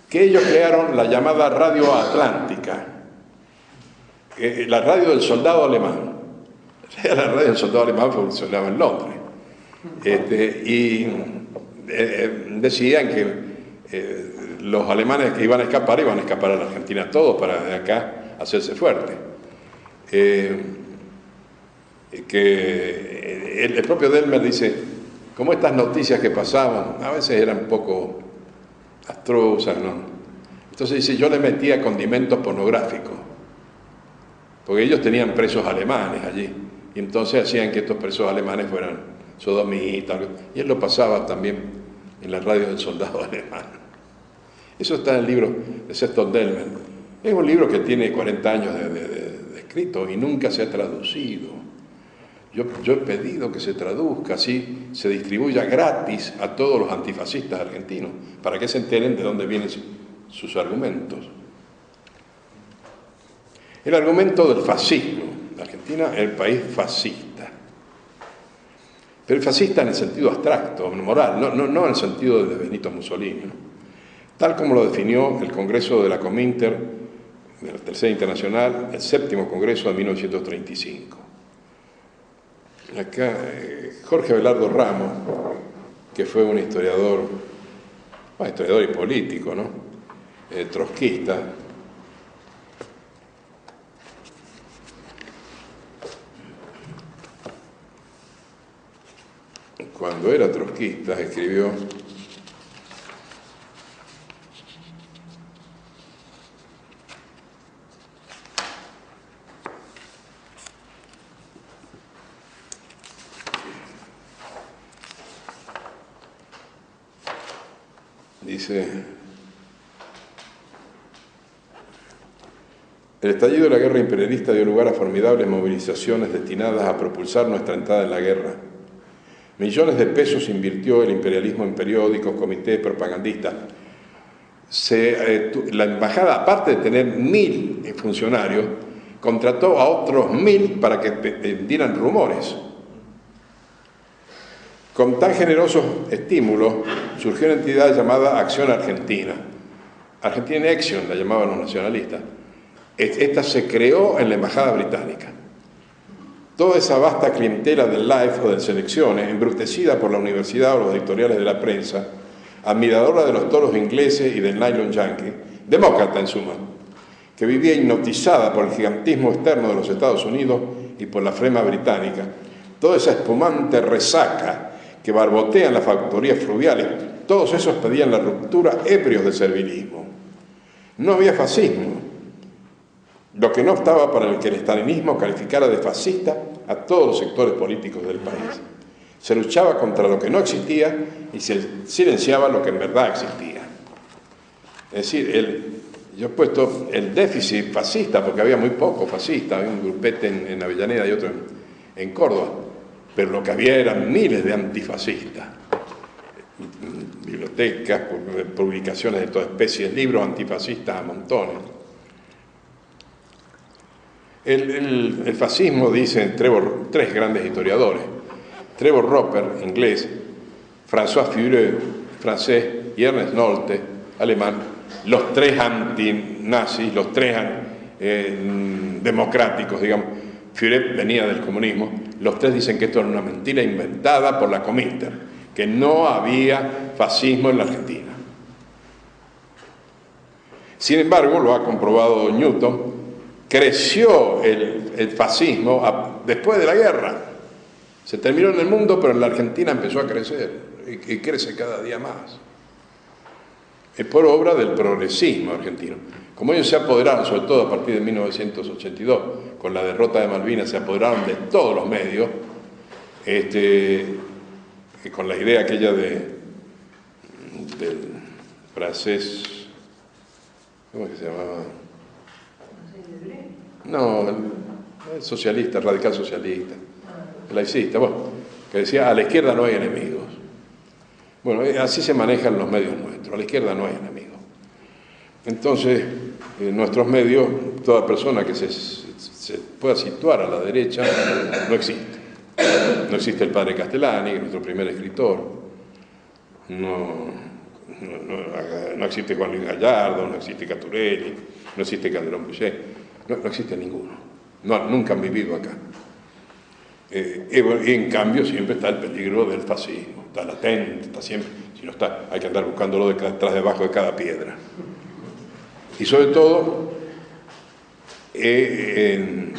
Que ellos crearon la llamada Radio Atlántica, la radio del soldado alemán. La radio del soldado alemán funcionaba en Londres. Decían que los alemanes que iban a escapar a la Argentina todos para de acá hacerse fuertes. Que el propio Delmer dice, como estas noticias que pasaban, a veces eran un poco abstrusas, ¿no? Entonces dice, yo le metía condimentos pornográficos, porque ellos tenían presos alemanes allí, y entonces hacían que estos presos alemanes fueran sodomitas, y él lo pasaba también en la radio del soldado alemán. Eso está en el libro de Sefton Delmer. Es un libro que tiene 40 años de escrito y nunca se ha traducido. Yo he pedido que se traduzca, así se distribuya gratis a todos los antifascistas argentinos, para que se enteren de dónde vienen sus argumentos. El argumento del fascismo. La Argentina es el país fascista. Pero el fascista en el sentido abstracto, moral, no en el sentido de Benito Mussolini, ¿no? Tal como lo definió el Congreso de la Cominter, de la Tercera Internacional, el 7º Congreso de 1935. Acá, Jorge Abelardo Ramos, que fue un historiador y político, ¿no? Trotskista. Cuando era trotskista escribió: dice: el estallido de la guerra imperialista dio lugar a formidables movilizaciones destinadas a propulsar nuestra entrada en la guerra. Millones de pesos invirtió el imperialismo en periódicos, comités, propagandistas. La embajada, aparte de tener 1000 funcionarios, contrató a otros 1000 para que dieran rumores. Con tan generosos estímulos surgió una entidad llamada Acción Argentina. Argentina Action la llamaban los nacionalistas. Esta se creó en la embajada británica. Toda esa vasta clientela del Life o de Selecciones, embrutecida por la universidad o los editoriales de la prensa, admiradora de los toros ingleses y del nylon yankee, demócrata en suma, que vivía hipnotizada por el gigantismo externo de los Estados Unidos y por la flema británica, toda esa espumante resaca que barbotean las factorías fluviales, todos esos pedían la ruptura, ebrios de servilismo. No había fascismo, lo que no estaba para el que el estalinismo calificara de fascista a todos los sectores políticos del país. Se luchaba contra lo que no existía y se silenciaba lo que en verdad existía. Es decir, yo he puesto el déficit fascista, porque había muy poco fascista, había un grupete en Avellaneda y otro en Córdoba, pero lo que había eran miles de antifascistas. Bibliotecas, publicaciones de toda especie, libros antifascistas a montones. El fascismo, dicen tres grandes historiadores, Trevor Roper, inglés, François Furet, francés, y Ernest Nolte, alemán, los tres antinazis, los tres democráticos, digamos. Furet venía del comunismo. Los tres dicen que esto era una mentira inventada por la Comintern, que no había fascismo en la Argentina. Sin embargo, lo ha comprobado Newton, creció el fascismo después de la guerra. Se terminó en el mundo, pero en la Argentina empezó a crecer y crece cada día más. Es por obra del progresismo argentino. Como ellos se apoderaron, sobre todo a partir de 1982, con la derrota de Malvinas, se apoderaron de todos los medios, con la idea aquella del francés, ¿cómo es que se llamaba? No, el socialista, radical socialista, el laicista, bueno, que decía: a la izquierda no hay enemigos. Bueno, así se manejan los medios nuestros, a la izquierda no hay enemigos. Entonces, en nuestros medios, toda persona que se pueda situar a la derecha no existe. No existe el padre Castellani, nuestro primer escritor, no existe Juan Luis Gallardo, no existe Caturelli, no existe Calderón Bouchet. No existe ninguno. Nunca han vivido acá. Y en cambio siempre está el peligro del fascismo. Está latente, está siempre. Si no está, hay que andar buscándolo detrás, debajo de cada piedra. Y sobre todo en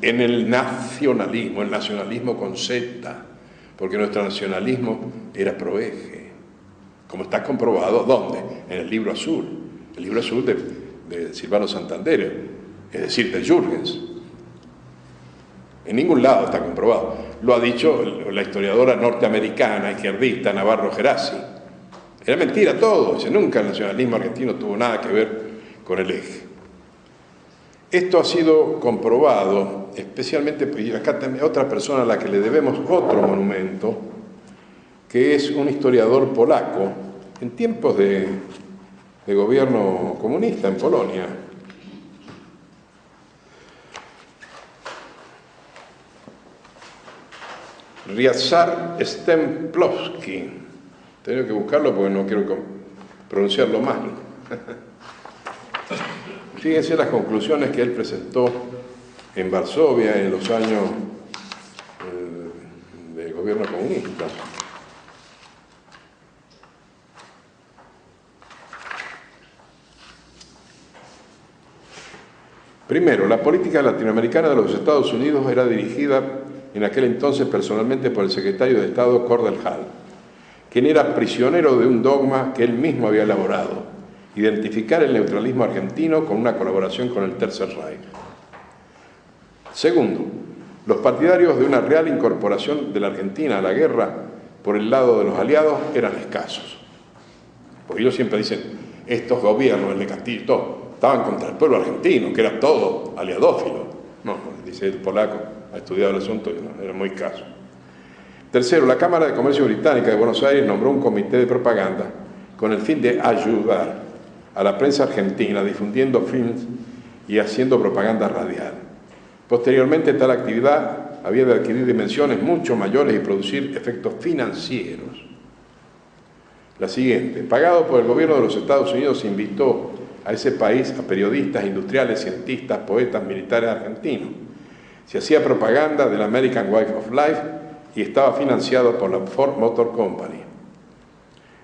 el nacionalismo, el nacionalismo con Z, porque nuestro nacionalismo era proeje, como está comprobado. ¿Dónde? En el Libro Azul. El Libro Azul de Silvano Santander, es decir, de Jürgens. En ningún lado está comprobado. Lo ha dicho la historiadora norteamericana, izquierdista, Navarro Gerasi. Era mentira todo. Dice: nunca el nacionalismo argentino tuvo nada que ver con el eje. Esto ha sido comprobado, especialmente, y acá también otra persona a la que le debemos otro monumento, que es un historiador polaco, en tiempos de gobierno comunista en Polonia. Ryazar Stemplowski. Tengo que buscarlo porque no quiero pronunciarlo mal. Fíjense las conclusiones que él presentó en Varsovia en los años gobierno comunista. Primero, la política latinoamericana de los Estados Unidos era dirigida en aquel entonces personalmente por el secretario de Estado Cordell Hull, quien era prisionero de un dogma que él mismo había elaborado: identificar el neutralismo argentino con una colaboración con el Tercer Reich. Segundo, los partidarios de una real incorporación de la Argentina a la guerra por el lado de los aliados eran escasos. Porque ellos siempre dicen, estos gobiernos, el de Castillo y todo, estaban contra el pueblo argentino, que era todo aliadófilo. No, dice el polaco, ha estudiado el asunto y no, era muy escaso. Tercero, la Cámara de Comercio Británica de Buenos Aires nombró un comité de propaganda con el fin de ayudar a la prensa argentina difundiendo films y haciendo propaganda radial. Posteriormente, tal actividad había de adquirir dimensiones mucho mayores y producir efectos financieros. La siguiente, pagado por el gobierno de los Estados Unidos, se invitó a ese país a periodistas, industriales, cientistas, poetas, militares argentinos. Se hacía propaganda del American Way of Life y estaba financiado por la Ford Motor Company.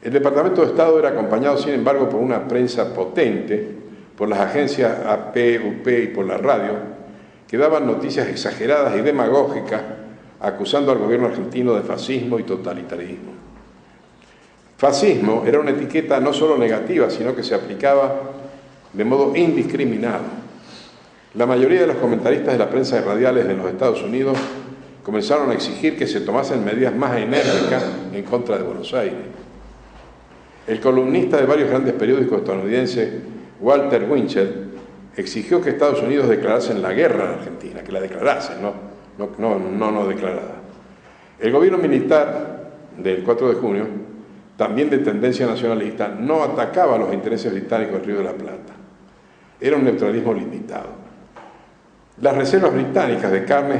El Departamento de Estado era acompañado, sin embargo, por una prensa potente, por las agencias AP, UP y por la radio, que daban noticias exageradas y demagógicas, acusando al gobierno argentino de fascismo y totalitarismo. Fascismo era una etiqueta no solo negativa, sino que se aplicaba de modo indiscriminado. La mayoría de los comentaristas de la prensa de radiales de los Estados Unidos comenzaron a exigir que se tomasen medidas más enérgicas en contra de Buenos Aires. El columnista de varios grandes periódicos estadounidenses, Walter Winchell, exigió que Estados Unidos declarase la guerra a Argentina, que la declarase, no declarada. El gobierno militar del 4 de junio, también de tendencia nacionalista, no atacaba los intereses británicos del Río de la Plata. Era un neutralismo limitado. Las reservas británicas de carne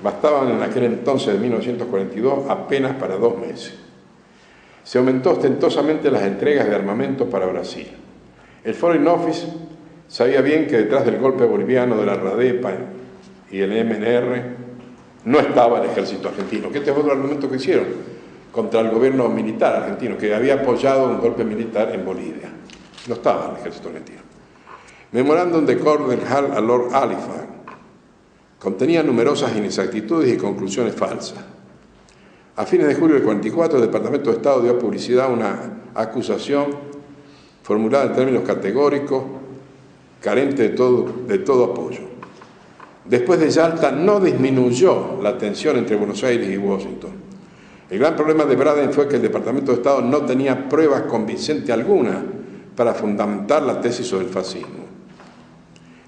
bastaban en aquel entonces de 1942 apenas para 2 meses. Se aumentó ostentosamente las entregas de armamento para Brasil. El Foreign Office sabía bien que detrás del golpe boliviano de la RADEPA y el MNR no estaba el ejército argentino, que este es otro argumento que hicieron contra el gobierno militar argentino, que había apoyado un golpe militar en Bolivia. No estaba el ejército argentino. Memorándum de Cordell Hull a Lord Halifax contenía numerosas inexactitudes y conclusiones falsas. A fines de julio del 44, el Departamento de Estado dio publicidad a una acusación formulada en términos categóricos, carente de todo apoyo. Después de Yalta no disminuyó la tensión entre Buenos Aires y Washington. El gran problema de Braden fue que el Departamento de Estado no tenía pruebas convincentes alguna para fundamentar la tesis sobre el fascismo.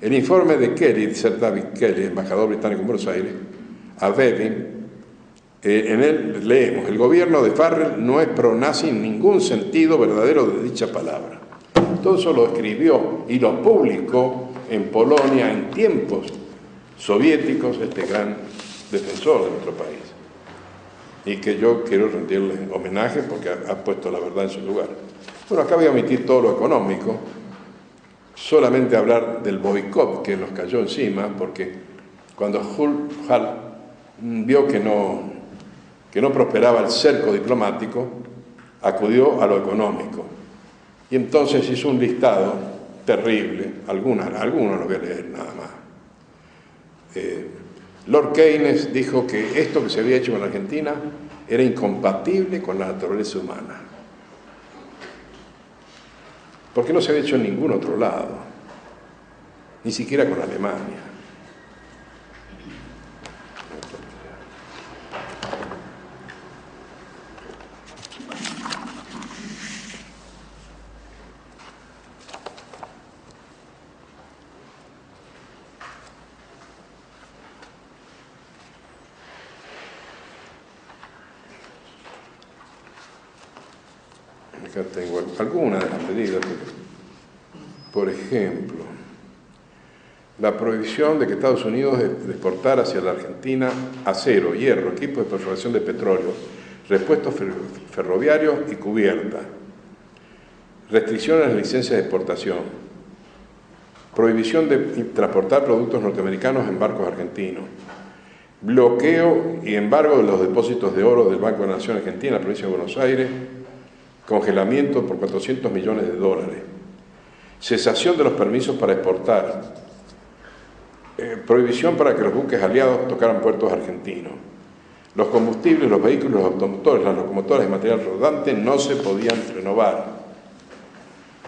El informe de Kelly, Sir David Kelly, embajador británico en Buenos Aires, a Bevin, en él leemos: el gobierno de Farrell no es pro-nazi en ningún sentido verdadero de dicha palabra. Todo eso lo escribió y lo publicó en Polonia en tiempos soviéticos este gran defensor de nuestro país, y que yo quiero rendirle homenaje porque ha puesto la verdad en su lugar. Bueno, acá voy a omitir todo lo económico, solamente hablar del boicot que nos cayó encima, porque cuando Hull vio que no prosperaba el cerco diplomático, acudió a lo económico. Y entonces hizo un listado terrible, algunos lo voy a leer nada más. Lord Keynes dijo que esto que se había hecho con la Argentina era incompatible con la naturaleza humana, porque no se había hecho en ningún otro lado, ni siquiera con Alemania. Acá tengo algunas de las medidas. Por ejemplo, la prohibición de que Estados Unidos exportara hacia la Argentina acero, hierro, equipos de perforación de petróleo, repuestos ferroviarios y cubierta, restricciones a las licencias de exportación, prohibición de transportar productos norteamericanos en barcos argentinos, bloqueo y embargo de los depósitos de oro del Banco de la Nación Argentina en la provincia de Buenos Aires, congelamiento por 400 millones de dólares, cesación de los permisos para exportar, prohibición para que los buques aliados tocaran puertos argentinos. Los combustibles, los vehículos, los automotores, las locomotoras y material rodante no se podían renovar.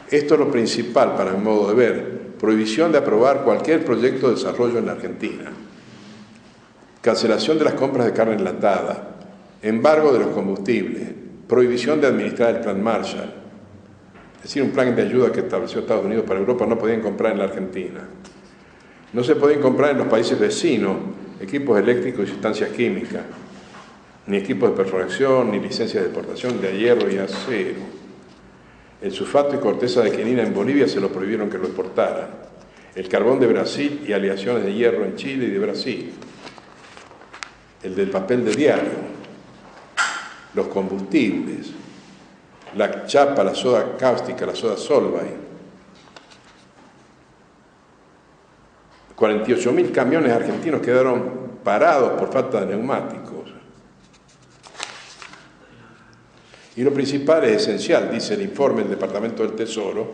Esto es lo principal para mi modo de ver. Prohibición de aprobar cualquier proyecto de desarrollo en la Argentina. Cancelación de las compras de carne enlatada. Embargo de los combustibles. Prohibición de administrar el Plan Marshall. Es decir, un plan de ayuda que estableció Estados Unidos para Europa no podían comprar en la Argentina. No se podían comprar en los países vecinos equipos eléctricos y sustancias químicas, ni equipos de perforación, ni licencias de exportación de hierro y acero. El sulfato y corteza de quinina en Bolivia se lo prohibieron que lo exportaran. El carbón de Brasil y aleaciones de hierro en Chile y de Brasil. El del papel de diario. Los combustibles. La chapa, la soda cáustica, la soda Solvay. 48.000 camiones argentinos quedaron parados por falta de neumáticos. Y lo principal es esencial, dice el informe del Departamento del Tesoro,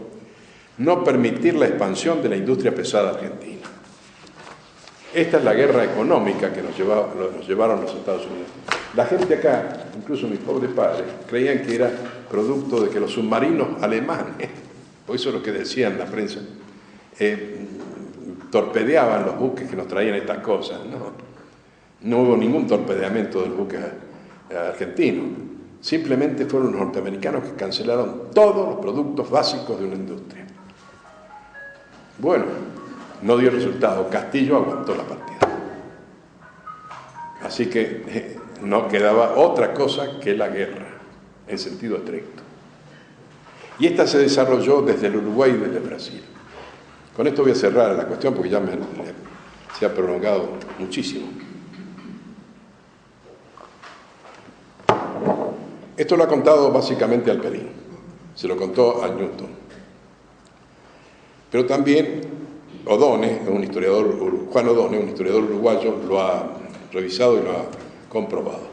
no permitir la expansión de la industria pesada argentina. Esta es la guerra económica que nos llevaron los Estados Unidos. La gente acá, incluso mis pobres padres, creían que era producto de que los submarinos alemanes, por eso es lo que decían la prensa, torpedeaban los buques que nos traían estas cosas. No hubo ningún torpedeamiento de los buques argentinos. Simplemente fueron los norteamericanos que cancelaron todos los productos básicos de una industria. Bueno, no dio resultado. Castillo aguantó la partida. Así que no quedaba otra cosa que la guerra, en sentido estricto. Y esta se desarrolló desde el Uruguay y desde Brasil. Con esto voy a cerrar la cuestión porque ya se ha prolongado muchísimo. Esto lo ha contado básicamente Alperín, se lo contó a Newton. Pero también O'Donnell, Juan O'Donnell, un historiador uruguayo, lo ha revisado y lo ha comprobado.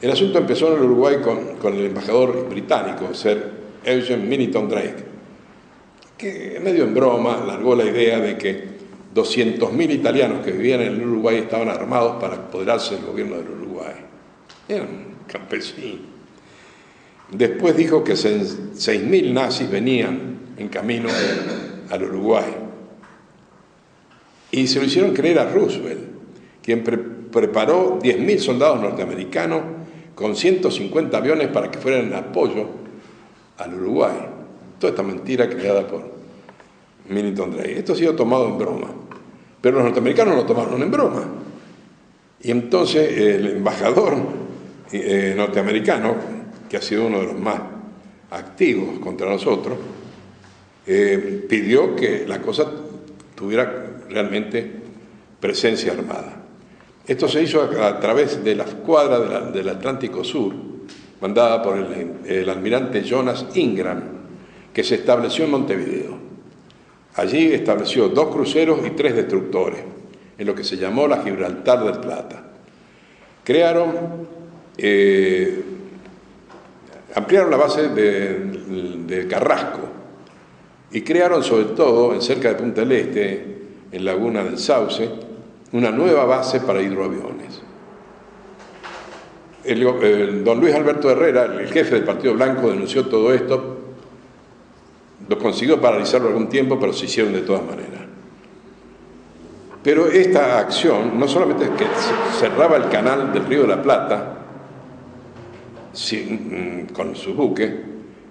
El asunto empezó en el Uruguay con el embajador británico, Sir Eugene Minington Drake, que medio en broma largó la idea de que 200.000 italianos que vivían en el Uruguay estaban armados para apoderarse del gobierno del Uruguay. Eran campesinos. Después dijo que 6.000 nazis venían en camino al Uruguay. Y se lo hicieron creer a Roosevelt, quien preparó 10.000 soldados norteamericanos con 150 aviones para que fueran en apoyo al Uruguay. Toda esta mentira creada por Minington Drake. Esto ha sido tomado en broma. Pero los norteamericanos lo tomaron en broma. Y entonces el embajador norteamericano, que ha sido uno de los más activos contra nosotros, pidió que la cosa tuviera realmente presencia armada. Esto se hizo a través de la escuadra del Atlántico Sur, mandada por el almirante Jonas Ingram, que se estableció en Montevideo. Allí estableció 2 cruceros y 3 destructores, en lo que se llamó la Gibraltar del Plata. Ampliaron la base de Carrasco y crearon sobre todo, cerca de Punta del Este, en Laguna del Sauce, una nueva base para hidroaviones. Don Luis Alberto Herrera, el jefe del Partido Blanco, denunció todo esto. Lo consiguió paralizarlo algún tiempo, pero se hicieron de todas maneras. Pero esta acción no solamente es que cerraba el canal del Río de la Plata con su buque,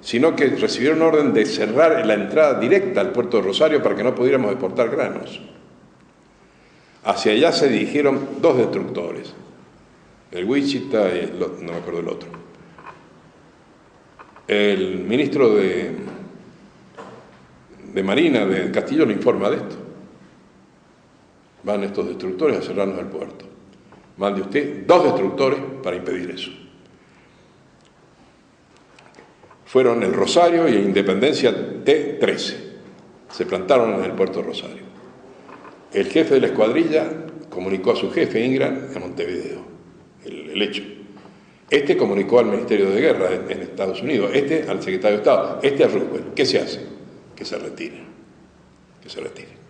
sino que recibieron orden de cerrar la entrada directa al puerto de Rosario para que no pudiéramos exportar granos. Hacia allá se dirigieron 2 destructores, el Wichita y no me acuerdo el otro. El ministro de Marina de Castillo le informa de esto. Van estos destructores a cerrarnos el puerto. Mande usted 2 destructores para impedir eso. Fueron el Rosario y Independencia T-13. Se plantaron en el puerto de Rosario. El jefe de la escuadrilla comunicó a su jefe, Ingram, en Montevideo, el hecho. Este comunicó al Ministerio de Guerra en Estados Unidos, este al secretario de Estado, este a Roosevelt. ¿Qué se hace? Que se retire. Que se retire.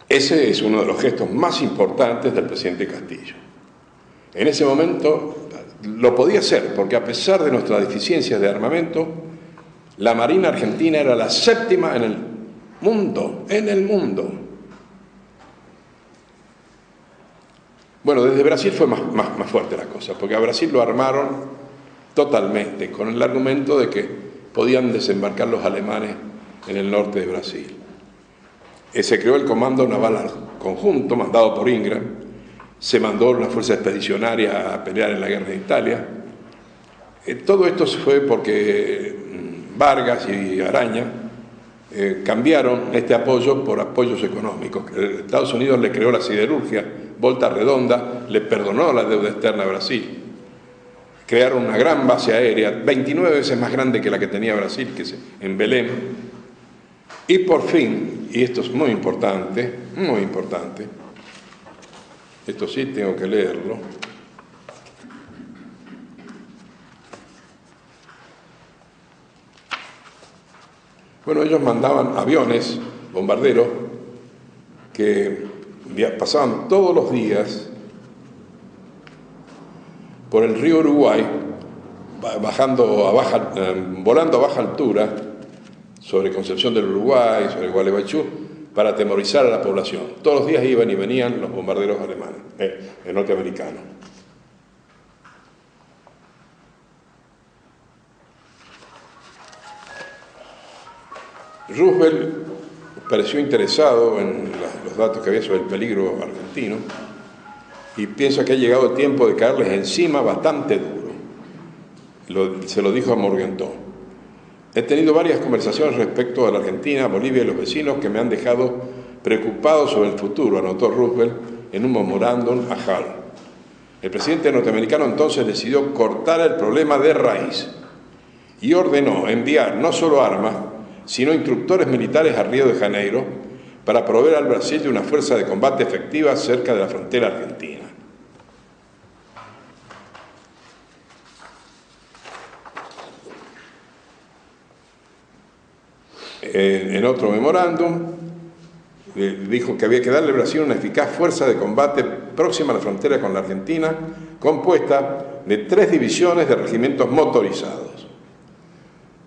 Ese es uno de los gestos más importantes del presidente Castillo. En ese momento lo podía hacer, porque a pesar de nuestras deficiencias de armamento, la Marina Argentina era la séptima en el mundo, Bueno, desde Brasil fue más fuerte la cosa, porque a Brasil lo armaron totalmente, con el argumento de que podían desembarcar los alemanes en el norte de Brasil. Se creó el Comando Naval Conjunto, mandado por Ingram, se mandó una fuerza expedicionaria a pelear en la guerra de Italia. Todo esto fue porque Vargas y Araña cambiaron este apoyo por apoyos económicos. Estados Unidos le creó la siderurgia, Volta Redonda, le perdonó la deuda externa a Brasil. Crearon una gran base aérea, 29 veces más grande que la que tenía Brasil, que es en Belém. Y por fin, y esto es muy importante, esto sí tengo que leerlo. Bueno, ellos mandaban aviones, bombarderos, que pasaban todos los días por el río Uruguay, volando a baja altura, sobre Concepción del Uruguay, sobre Gualeguaychú, para atemorizar a la población. Todos los días iban y venían los bombarderos alemanes, norteamericanos. Roosevelt pareció interesado en los datos que había sobre el peligro argentino y piensa que ha llegado el tiempo de caerles encima bastante duro. Se lo dijo a Morgenthau. He tenido varias conversaciones respecto a la Argentina, Bolivia y los vecinos que me han dejado preocupado sobre el futuro, anotó Roosevelt en un memorándum a Hall. El presidente norteamericano entonces decidió cortar el problema de raíz y ordenó enviar no solo armas, sino instructores militares a Río de Janeiro para proveer al Brasil de una fuerza de combate efectiva cerca de la frontera argentina. En otro memorándum dijo que había que darle a Brasil una eficaz fuerza de combate próxima a la frontera con la Argentina, compuesta de 3 divisiones de regimientos motorizados.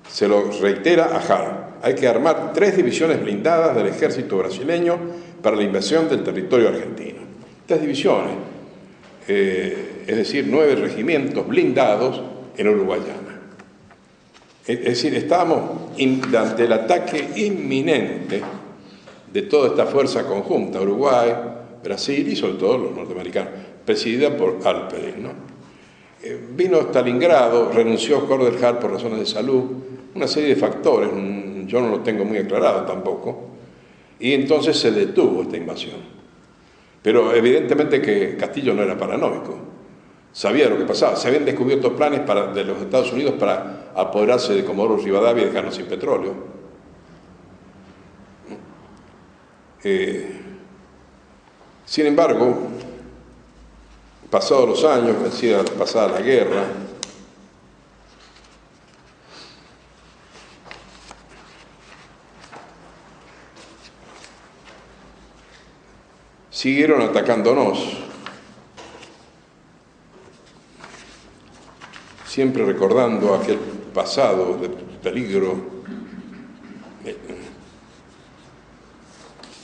Se lo reitera a Hall. Hay que armar 3 divisiones blindadas del ejército brasileño para la invasión del territorio argentino. 3 divisiones, es decir, 9 regimientos blindados en Uruguayana. Es decir, estábamos ante el ataque inminente de toda esta fuerza conjunta, Uruguay, Brasil y sobre todo los norteamericanos, presidida por Alperen, ¿no? Vino a Stalingrado, renunció a Cordelhart por razones de salud, una serie de factores, yo no lo tengo muy aclarado tampoco, y entonces se detuvo esta invasión. Pero evidentemente que Castillo no era paranoico, sabía lo que pasaba, se habían descubierto planes de los Estados Unidos para apoderarse de Comodoro Rivadavia y dejarnos sin petróleo. Sin embargo, pasados los años, pasada la guerra, siguieron atacándonos, siempre recordando aquel pasado de peligro.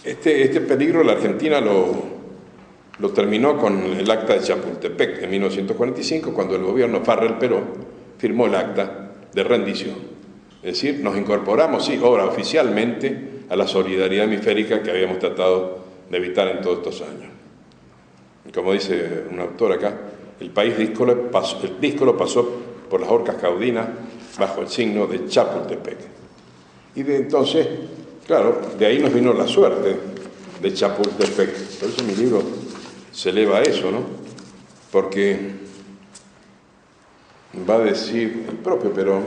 Este peligro la Argentina lo terminó con el acta de Chapultepec en 1945, cuando el gobierno Farrell Perón firmó el acta de rendición. Es decir, nos incorporamos, sí, ahora oficialmente, a la solidaridad hemisférica que habíamos tratado de evitar en todos estos años. Como dice un autor acá, el país díscolo pasó por las horcas caudinas bajo el signo de Chapultepec. Y de entonces, claro, de ahí nos vino la suerte de Chapultepec. Por eso mi libro se eleva a eso, ¿no? Porque va a decir el propio Perón,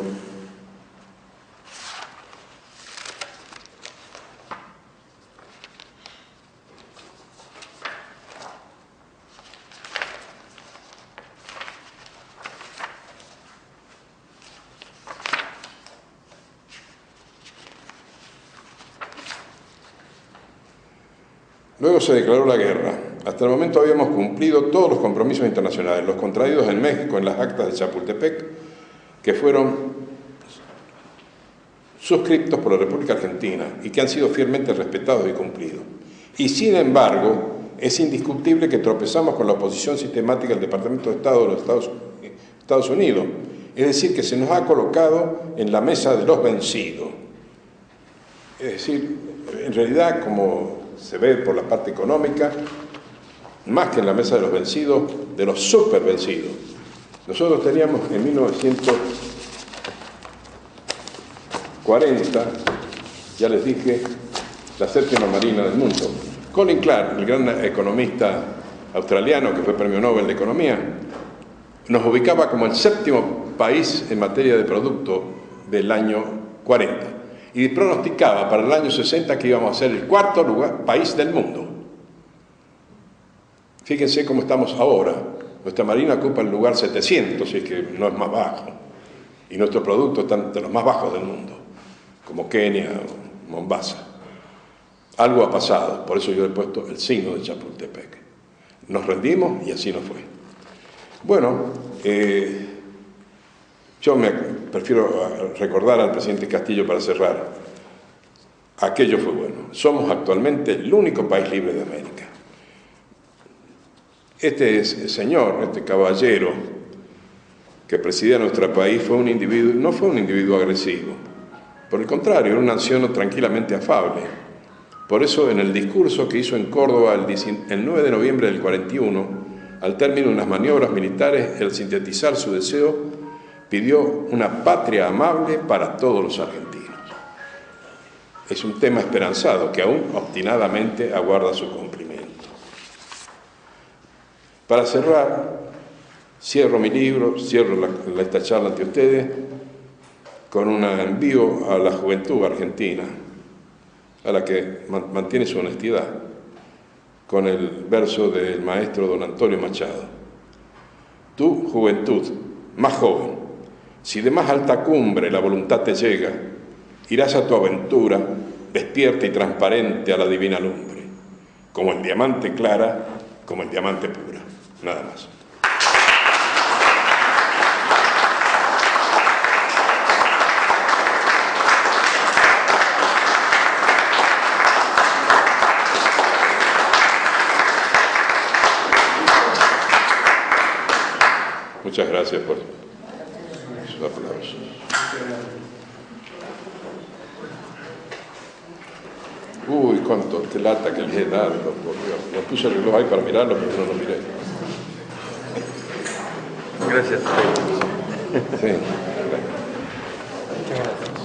Luego se declaró la guerra. Hasta el momento habíamos cumplido todos los compromisos internacionales, los contraídos en México en las actas de Chapultepec, que fueron suscriptos por la República Argentina y que han sido fielmente respetados y cumplidos. Y sin embargo, es indiscutible que tropezamos con la oposición sistemática del Departamento de Estado de los Estados Unidos, es decir, que se nos ha colocado en la mesa de los vencidos. Es decir, en realidad, como se ve por la parte económica, más que en la mesa de los vencidos, de los supervencidos. Nosotros teníamos en 1940, ya les dije, la séptima marina del mundo. Colin Clark, el gran economista australiano que fue premio Nobel de Economía, nos ubicaba como el séptimo país en materia de producto del año 40 y pronosticaba para el año 60 que íbamos a ser el cuarto país del mundo. Fíjense cómo estamos ahora. Nuestra marina ocupa el lugar 700, y que no es más bajo, y nuestros productos están de los más bajos del mundo, como Kenia o Mombasa. Algo ha pasado, por eso yo he puesto el signo de Chapultepec. Nos rendimos y así nos fue. Bueno, yo prefiero recordar al presidente Castillo para cerrar. Aquello fue bueno. Somos actualmente el único país libre de América. Este señor, este caballero que presidía nuestro país fue un individuo, no fue un individuo agresivo. Por el contrario, era un anciano tranquilamente afable. Por eso, en el discurso que hizo en Córdoba el 9 de noviembre del 41, al término de unas maniobras militares, al sintetizar su deseo, pidió una patria amable para todos los argentinos. Es un tema esperanzado que aún obstinadamente aguarda su cumplimiento. Para cerrar, cierro mi libro, cierro esta charla ante ustedes con un envío a la juventud argentina, a la que mantiene su honestidad, con el verso del maestro don Antonio Machado. Tú, juventud, más joven, si de más alta cumbre la voluntad te llega, irás a tu aventura, despierta y transparente a la divina lumbre, como el diamante clara, como el diamante pura. Nada más. Muchas gracias por sus aplausos. Uy, cuánto, qué lata que les he dado, por Dios. Me puse el reloj ahí para mirarlo, pero no lo miré. Gracias. Sí. Muchas gracias.